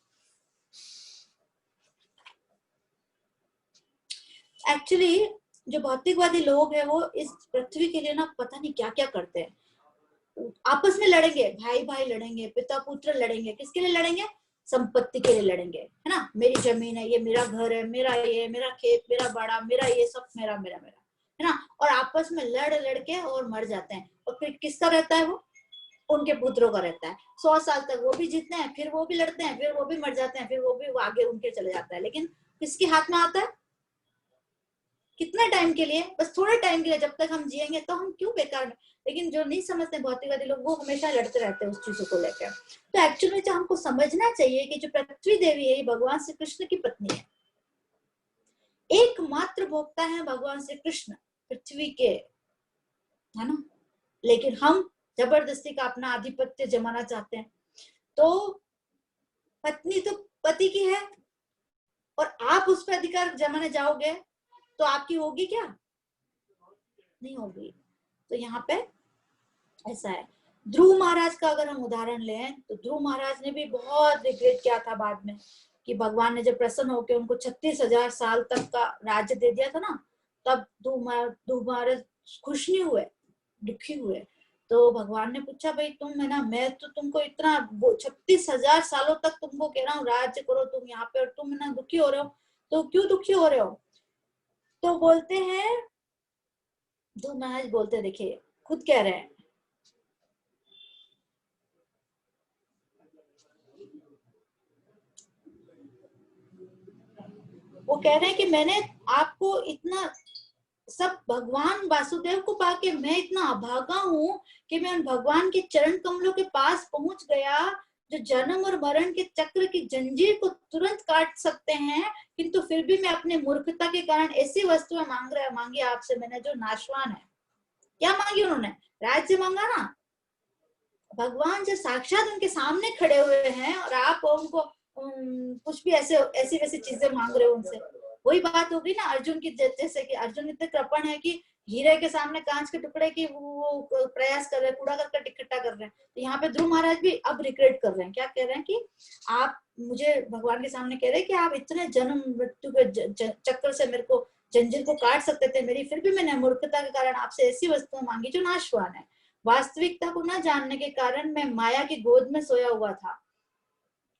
एक्चुअली जो भौतिकवादी लोग हैं वो इस पृथ्वी के लिए ना पता नहीं क्या क्या करते हैं। आपस में लड़ेंगे, भाई भाई लड़ेंगे, पिता पुत्र लड़ेंगे, किसके लिए लड़ेंगे, संपत्ति के लिए लड़ेंगे, है ना। मेरी जमीन है, ये मेरा घर है, मेरा ये, मेरा खेत, मेरा बाड़ा, मेरा ये सब मेरा मेरा मेरा, है ना। और आपस में लड़ लड़के और मर जाते हैं। और फिर किसका रहता है वो, उनके पुत्रों का रहता है। 100 साल तक वो भी जीतते हैं, फिर वो भी लड़ते हैं, फिर वो भी मर जाते हैं, फिर वो भी आगे उनके चले जाता है। लेकिन किसके हाथ में आता है, कितने टाइम के लिए, बस थोड़े टाइम के लिए, जब तक हम जिएंगे तो हम क्यों बेकार में। लेकिन जो नहीं समझते भौतिकवादी लोग वो हमेशा लड़ते रहते हैं उस चीजों को लेकर। तो एक्चुअली में जो हमको समझना चाहिए कि जो पृथ्वी देवी है भगवान श्री कृष्ण की पत्नी है, एकमात्र भोक्ता है भगवान श्री कृष्ण पृथ्वी के, है ना। लेकिन हम जबरदस्ती का अपना आधिपत्य जमाना चाहते हैं। तो पत्नी तो पति की है और आप उस पर अधिकार जमाने जाओगे तो आपकी होगी क्या, नहीं होगी। तो यहाँ पे ऐसा है। ध्रुव महाराज का अगर हम उदाहरण लें तो ध्रुव महाराज ने भी बहुत रिग्रेट किया था बाद में कि भगवान ने जब प्रसन्न होकर उनको 36,000 साल तक का राज्य दे दिया था ना, तब ध्रुव महाराज खुश नहीं हुए, दुखी हुए। तो भगवान ने पूछा, भाई तुम है ना, मैं तो तुमको इतना 36,000 सालों तक तुमको कह रहा हूँ राज्य करो तुम यहाँ पे, और तुम है ना दुखी हो रहे हो, तो क्यों दुखी हो रहे हो। तो बोलते हैं, ध्रुव महाराज बोलते, देखिए खुद कह रहे हैं, वो कह रहे हैं कि मैंने आपको इतना सब भगवान वासुदेव को पाके मैं इतना अभागा हूँ कि मैं उन भगवान के चरण कमलों के पास पहुंच गया जो जन्म और मरण के चक्र की जंजीर को तुरंत काट सकते हैं, किंतु फिर भी मैं अपने मूर्खता के कारण ऐसी वस्तुएं मांगी आपसे मैंने जो नाशवान है। क्या मांगी उन्होंने? राज्य मांगा ना। भगवान जो साक्षात उनके सामने खड़े हुए हैं और आप उनको कुछ भी ऐसी वैसी चीजें मांग रहे हो उनसे। वही बात होगी ना अर्जुन की, जैसे कि अर्जुन इतने कृपण है कि हीरे के सामने कांच के टुकड़े की वो प्रयास कर रहे हैं, कूड़ा करकट इकट्ठा कर रहे हैं। तो यहाँ पे ध्रुव महाराज भी अब रिग्रेट कर रहे हैं। क्या कह रहे हैं कि आप मुझे भगवान के सामने कह रहे हैं कि आप इतने जन्म मृत्यु के चक्कर से मेरे को जंजीर को काट सकते थे मेरी, फिर भी मैंने मूर्खता के कारण आपसे ऐसी वस्तुएं मांगी जो नाशवान है। वास्तविकता को न जानने के कारण मैं माया की गोद में सोया हुआ था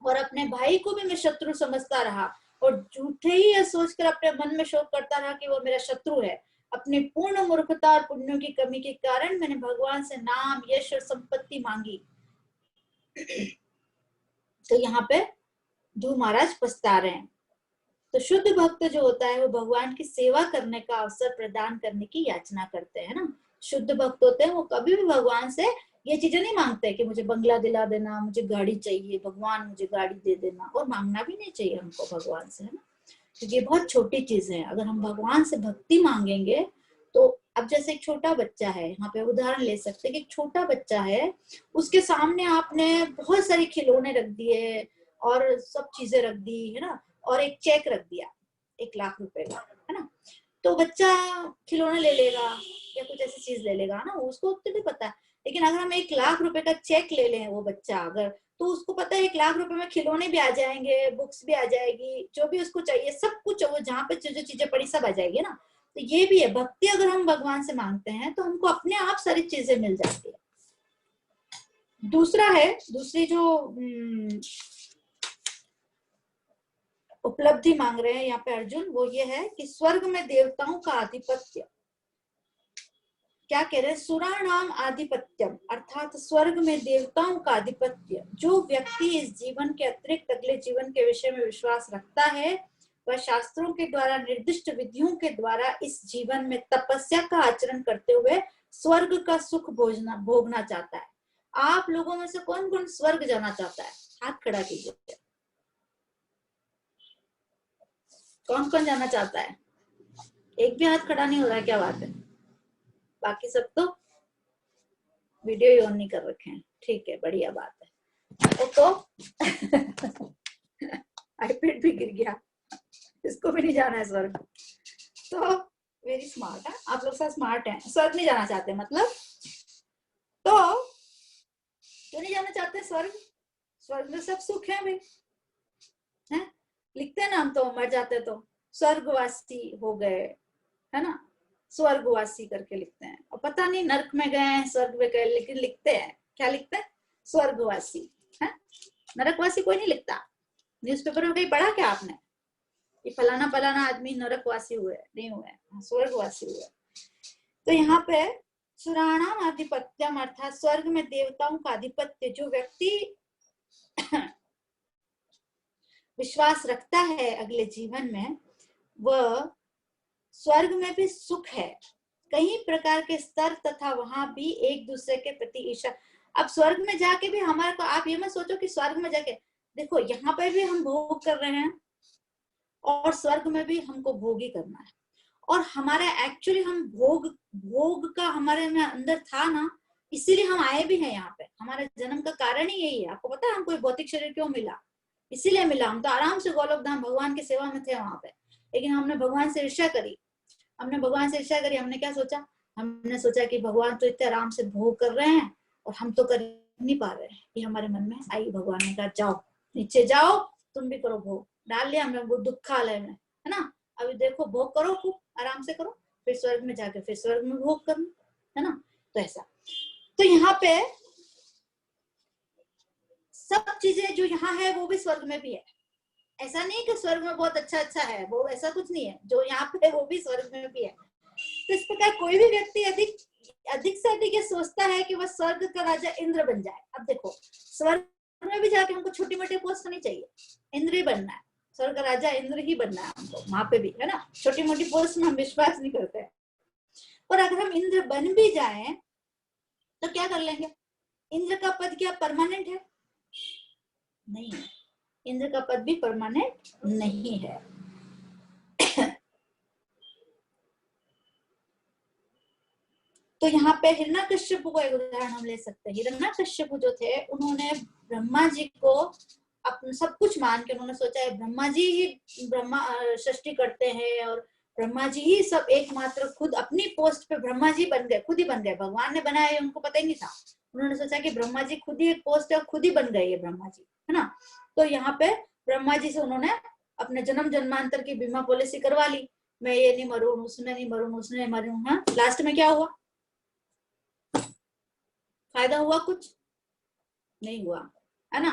और अपने भाई को भी मैं शत्रु समझता रहा और झूठे ही यह सोचकर अपने मन में शोक करता रहा कि वो मेरा शत्रु है। अपनी पूर्ण मूर्खता और पुण्यों की कमी के कारण मैंने भगवान से नाम, यश और संपत्ति मांगी। तो यहाँ पे ध्रुव महाराज पछता रहे हैं। तो शुद्ध भक्त जो होता है वो भगवान की सेवा करने का अवसर प्रदान करने की याचना करते हैं ना। शुद्ध भक्त होते हैं वो कभी भी भगवान से ये चीजें नहीं मांगते कि मुझे बंगला दिला देना, मुझे गाड़ी चाहिए, भगवान मुझे गाड़ी दे देना। और मांगना भी नहीं चाहिए हमको भगवान से, है ना, क्योंकि ये बहुत छोटी चीज है। अगर हम भगवान से भक्ति मांगेंगे तो अब जैसे एक छोटा बच्चा है, यहाँ पे उदाहरण ले सकते हैं कि एक छोटा बच्चा है, उसके सामने आपने बहुत सारी खिलौने रख दिए और सब चीजें रख दी, है ना, और एक चेक रख दिया 1 लाख रुपए का, है ना, तो बच्चा खिलौना ले लेगा या कुछ ऐसी चीज ले लेगा ना, उसको तो नहीं पता। लेकिन अगर हम 1 लाख रुपए का चेक ले लें वो बच्चा अगर, तो उसको पता है 1 लाख रुपए में खिलौने भी आ जाएंगे, बुक्स भी आ जाएगी, जो भी उसको चाहिए सब कुछ, वो जहाँ पे जो चीजें पड़ी सब आ जाएगी ना। तो ये भी है, भक्ति अगर हम भगवान से मांगते हैं तो हमको अपने आप सारी चीजें मिल जाती है। दूसरी जो उपलब्धि मांग रहे हैं यहाँ पे अर्जुन, वो ये है कि स्वर्ग में देवताओं का आधिपत्य। क्या कह रहे हैं? सुराणाम आधिपत्यम, अर्थात स्वर्ग में देवताओं का आधिपत्य। जो व्यक्ति इस जीवन के अतिरिक्त अगले जीवन के विषय में विश्वास रखता है वह शास्त्रों के द्वारा निर्दिष्ट विधियों के द्वारा इस जीवन में तपस्या का आचरण करते हुए स्वर्ग का सुख भोगना चाहता है। आप लोगों में से कौन कौन स्वर्ग जाना चाहता है? हाथ खड़ा कीजिए। कौन कौन जाना चाहता है? एक भी हाथ खड़ा नहीं हो रहा है, क्या बात है? बाकी सब तो वीडियो ही ऑन नहीं कर रखे हैं। ठीक है, बढ़िया बात है। तो आईपैड भी गिर गया, इसको भी नहीं जाना है स्वर्ग। तो वेरी स्मार्ट है आप लोग, सब स्मार्ट हैं। स्वर्ग नहीं जाना चाहते मतलब? तो क्यों नहीं जाना चाहते स्वर्ग? स्वर्ग में सब सुख है भाई, है? लिखते हैं ना हम, तो मर जाते तो स्वर्गवासी हो गए, है ना, स्वर्गवासी करके लिखते हैं। और पता नहीं नरक में गए हैं, स्वर्ग में गए, लेकिन लिखते हैं, क्या लिखते हैं? स्वर्गवासी, है? नरकवासी कोई नहीं लिखता। न्यूज़पेपर में कहीं पढ़ा क्या आपने कि फलाना फलाना आदमी नरकवासी हुए? नहीं हुए, स्वर्गवासी हुए। तो यहाँ पे सुराणाम आधिपत्यम, अर्थात स्वर्ग में देवताओं का आधिपत्य। जो व्यक्ति विश्वास रखता है अगले जीवन में, वह स्वर्ग में भी सुख है, कई प्रकार के स्तर, तथा वहां भी एक दूसरे के प्रति ईर्ष्या। अब स्वर्ग में जाके भी हमारे को, आप ये मत सोचो कि स्वर्ग में जाके, देखो यहाँ पे भी हम भोग कर रहे हैं और स्वर्ग में भी हमको भोग ही करना है। और हमारा एक्चुअली हम भोग का हमारे में अंदर था ना, इसीलिए हम आए भी हैं यहाँ पे। हमारे जन्म का कारण ही यही है। आपको पता है हमको भौतिक शरीर क्यों मिला? इसीलिए मिला। हम तो आराम से गोलोक धाम भगवान की सेवा में थे वहां पे, लेकिन हमने भगवान से ईर्ष्या करी। हमने क्या सोचा? हमने सोचा कि भगवान तो इतने आराम से भोग कर रहे हैं और हम तो कर नहीं पा रहे हैं। ये हमारे मन में आई। भगवान ने कहा जाओ नीचे जाओ, तुम भी करो भोग। डाल लिया हमने वो दुखालय में, है ना। अभी देखो भोग करो, खूब आराम से करो, फिर स्वर्ग में जाके फिर स्वर्ग में भोग करना, है ना। तो ऐसा, तो यहाँ पे सब चीजें जो यहाँ है वो भी स्वर्ग में भी है। ऐसा नहीं कि स्वर्ग में बहुत अच्छा अच्छा है, वो ऐसा कुछ नहीं है। जो यहाँ पे है वो भी स्वर्ग में भी है। तो इस प्रकार कोई भी व्यक्ति अधिक से अधिक ये सोचता है कि वह स्वर्ग का राजा इंद्र बन जाए। अब देखो, स्वर्ग में भी जाके हमको छोटी मोटी पोस्ट नहीं चाहिए, इंद्र ही बनना है। स्वर्ग का राजा इंद्र ही बनना है हमको वहां पे भी, है ना। छोटी मोटी पोस्ट में हम विश्वास नहीं करते हैं। और अगर हम इंद्र बन भी जाएं तो क्या कर लेंगे? इंद्र का पद क्या परमानेंट है? नहीं है। इंद्र का पद भी परमानेंट नहीं है। तो यहाँ पे हिरण्यकश्यप को एक उदाहरण हम ले सकते हैं। हिरण्यकश्यप जो थे उन्होंने ब्रह्मा जी को अपना सब कुछ मान के उन्होंने सोचा है ब्रह्मा जी ही ब्रह्मा सृष्टि करते हैं और ब्रह्मा जी ही सब एकमात्र, खुद अपनी पोस्ट पे ब्रह्मा जी बन गए, खुद ही बन गए। भगवान ने बनाया उनको पता ही नहीं था। उन्होंने सोचा कि ब्रह्मा जी खुद ही एक पोस्ट है, खुद ही बन गए ये ब्रह्मा जी, है ना। तो यहाँ पे ब्रह्मा जी से उन्होंने अपने जन्म जन्मांतर की बीमा पॉलिसी करवा ली। मैं ये नहीं मरूं, उसमें नहीं मरूं, उसमें नहीं मरूं। हाँ, लास्ट में क्या हुआ? फायदा हुआ? कुछ नहीं हुआ, है ना।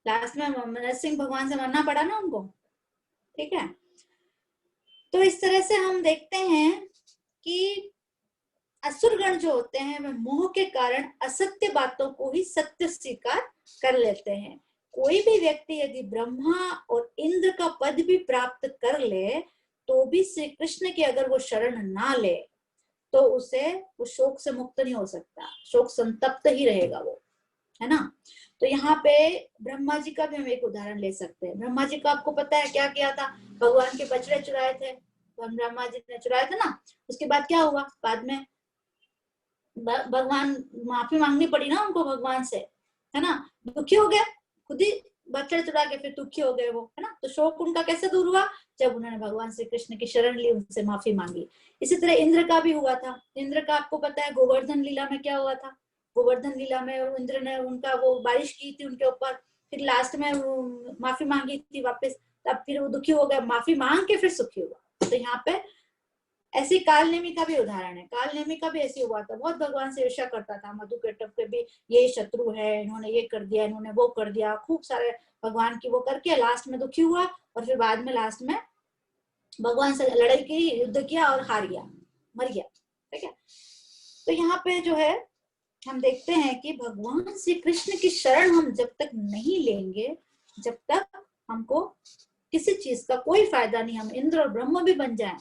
लास्ट में नरसिंह भगवान से मरना पड़ा ना उनको, ठीक है। तो इस तरह से हम देखते हैं कि असुरगण जो होते हैं वे मोह के कारण असत्य बातों को ही सत्य स्वीकार कर लेते हैं। कोई भी व्यक्ति यदि ब्रह्मा और इंद्र का पद भी प्राप्त कर ले तो भी श्री कृष्ण की अगर वो शरण ना ले तो उसे वो शोक से मुक्त नहीं हो सकता, शोक संतप्त ही रहेगा वो, है ना। तो यहाँ पे ब्रह्मा जी का भी हम एक उदाहरण ले सकते हैं। ब्रह्मा जी का आपको पता है क्या किया था? भगवान के बछड़े चुराए थे, ब्रह्मा जी ने चुराए थे ना। उसके बाद क्या हुआ? बाद में भगवान, माफी मांगनी पड़ी ना उनको भगवान से, है ना। दुखी हो गए, खुद ही बछड़े चुरा के फिर दुखी हो गए वो, है ना। तो शोक उनका कैसे दूर हुआ? जब उन्होंने भगवान श्री कृष्ण की शरण ली, उनसे माफी मांगी। इसी तरह इंद्र का भी हुआ था। इंद्र का आपको पता है गोवर्धन लीला में क्या हुआ था? गोवर्धन लीला में इंद्र ने उनका वो बारिश की थी उनके ऊपर, फिर लास्ट में माफी मांगी थी वापस, तब फिर वो दुखी हो गए, माफी मांग के फिर सुखी हुआ। तो यहाँ पे ऐसी कालनेमी का भी उदाहरण है। कालनेमी का भी ऐसे हुआ था, बहुत भगवान से ईर्ष्या करता था। मधुकैटभ के भी ये शत्रु है, इन्होंने ये कर दिया, इन्होंने वो कर दिया, खूब सारे भगवान की वो करके लास्ट में दुखी हुआ और फिर बाद में लास्ट में भगवान से लड़ाई की, युद्ध किया और हार गया, मर गया, ठीक है। तो यहाँ पे जो है हम देखते हैं कि भगवान श्री कृष्ण की शरण हम जब तक नहीं लेंगे, जब तक हमको किसी चीज का कोई फायदा नहीं। हम इंद्र और ब्रह्म भी बन जाएं,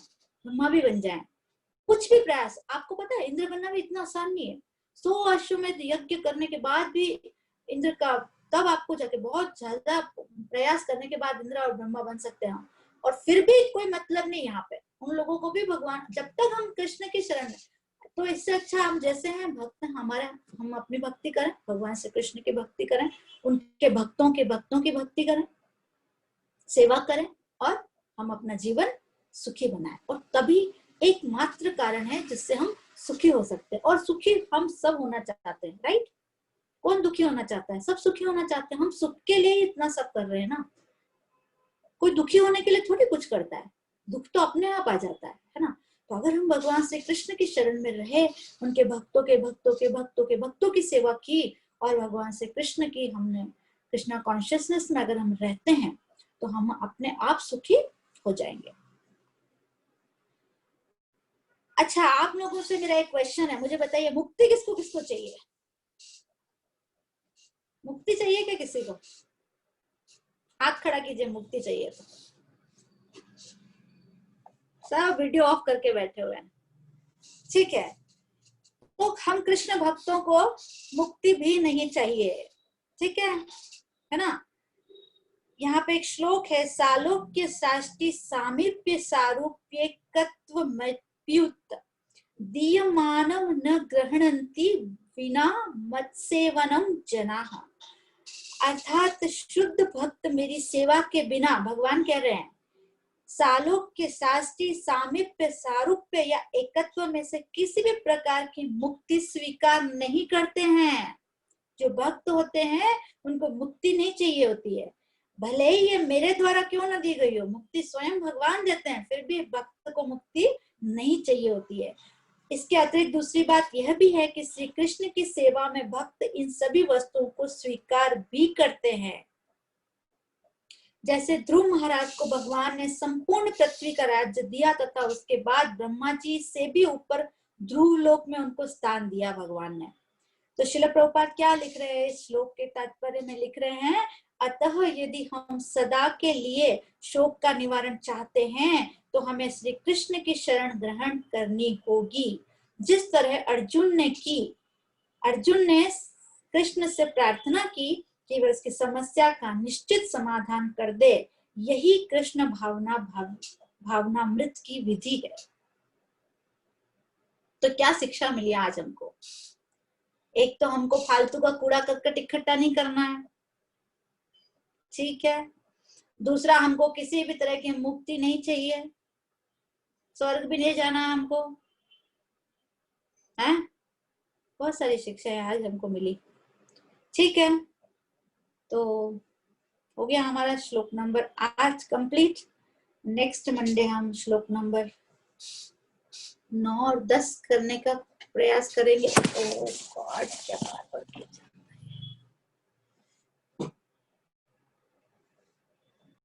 ब्रह्मा भी बन जाएं, कुछ भी प्रयास, आपको पता है इंद्र बनना भी इतना आसान नहीं है। 100 अश्वमेध यज्ञ करने के बाद भी इंद्र का, तब आपको जाके बहुत ज्यादा प्रयास करने के बाद इंद्र और ब्रह्मा बन सकते हैं। और फिर भी कोई मतलब नहीं यहाँ पे उन लोगों को भी भगवान, जब तक हम कृष्ण की शरण में, तो इससे अच्छा हम जैसे हैं भक्त हमारे, हम अपनी भक्ति करें, भगवान श्री कृष्ण की भक्ति करें, उनके भक्तों की भक्ति करें, सेवा करें और हम अपना जीवन सुखी बनाएं। और तभी एकमात्र कारण है जिससे हम सुखी हो सकते हैं, और सुखी हम सब होना चाहते हैं, राइट। कौन दुखी होना चाहता है? सब सुखी होना चाहते हैं। हम सुख के लिए ही इतना सब कर रहे हैं ना। कोई दुखी होने के लिए थोड़ी कुछ करता है, दुख तो अपने आप आ जाता है ना। तो अगर हम भगवान श्री कृष्ण की शरण में रहे, उनके भक्तों की सेवा की और भगवान श्री कृष्ण की हमने कृष्णा कॉन्शियसनेस में अगर हम रहते हैं तो हम अपने आप सुखी हो जाएंगे। अच्छा, आप लोगों से मेरा एक क्वेश्चन है, मुझे बताइए मुक्ति किसको किसको चाहिए? मुक्ति चाहिए क्या किसी को? हाथ खड़ा कीजिए, मुक्ति चाहिए तो। सब वीडियो ऑफ करके बैठे हुए हैं, ठीक है। तो हम कृष्ण भक्तों को मुक्ति भी नहीं चाहिए, ठीक है ना। यहाँ पे एक श्लोक है, सालोक्य साष्टि सामीप्य सारूप्यकत्व मप्युत दीयमानम न ग्रहणन्ति विना मत्सेवनम जनाः। अर्थात शुद्ध भक्त मेरी सेवा के बिना, भगवान कह रहे हैं, सालोक्य साष्टि सामीप्य सारूप्य या एकत्व में से किसी भी प्रकार की मुक्ति स्वीकार नहीं करते हैं। जो भक्त होते हैं उनको मुक्ति नहीं चाहिए होती है, भले ही ये मेरे द्वारा क्यों ना दी गई हो, मुक्ति स्वयं भगवान देते हैं, फिर भी भक्त को मुक्ति नहीं चाहिए होती है। इसके अतिरिक्त दूसरी बात यह भी है कि श्री कृष्ण की सेवा में भक्त इन सभी वस्तुओं को स्वीकार भी करते हैं। जैसे ध्रुव महाराज को भगवान ने संपूर्ण पृथ्वी का राज्य दिया तथा उसके बाद ब्रह्मा जी से भी ऊपर ध्रुव लोक में उनको स्थान दिया भगवान ने। तो श्रील प्रभुपाद क्या लिख रहे हैं इस श्लोक के तात्पर्य में? लिख रहे हैं, अतः यदि हम सदा के लिए शोक का निवारण चाहते हैं तो हमें श्री कृष्ण की शरण ग्रहण करनी होगी। जिस तरह अर्जुन ने कृष्ण से प्रार्थना की कि वह उसकी समस्या का निश्चित समाधान कर दे, यही कृष्ण भावनामृत की विधि है। तो क्या शिक्षा मिली आज हमको? एक तो हमको फालतू का कूड़ा करकट इकट्ठा नहीं करना है, ठीक है। दूसरा, हमको किसी भी तरह की मुक्ति नहीं चाहिए, स्वर्ग भी नहीं जाना हमको, है। बहुत सारी शिक्षाएं आज हमको मिली, ठीक है। तो हो गया हमारा श्लोक नंबर आज कंप्लीट। नेक्स्ट मंडे हम श्लोक नंबर 9 और 10 करने का प्रयास करेंगे। ओह गॉड, क्या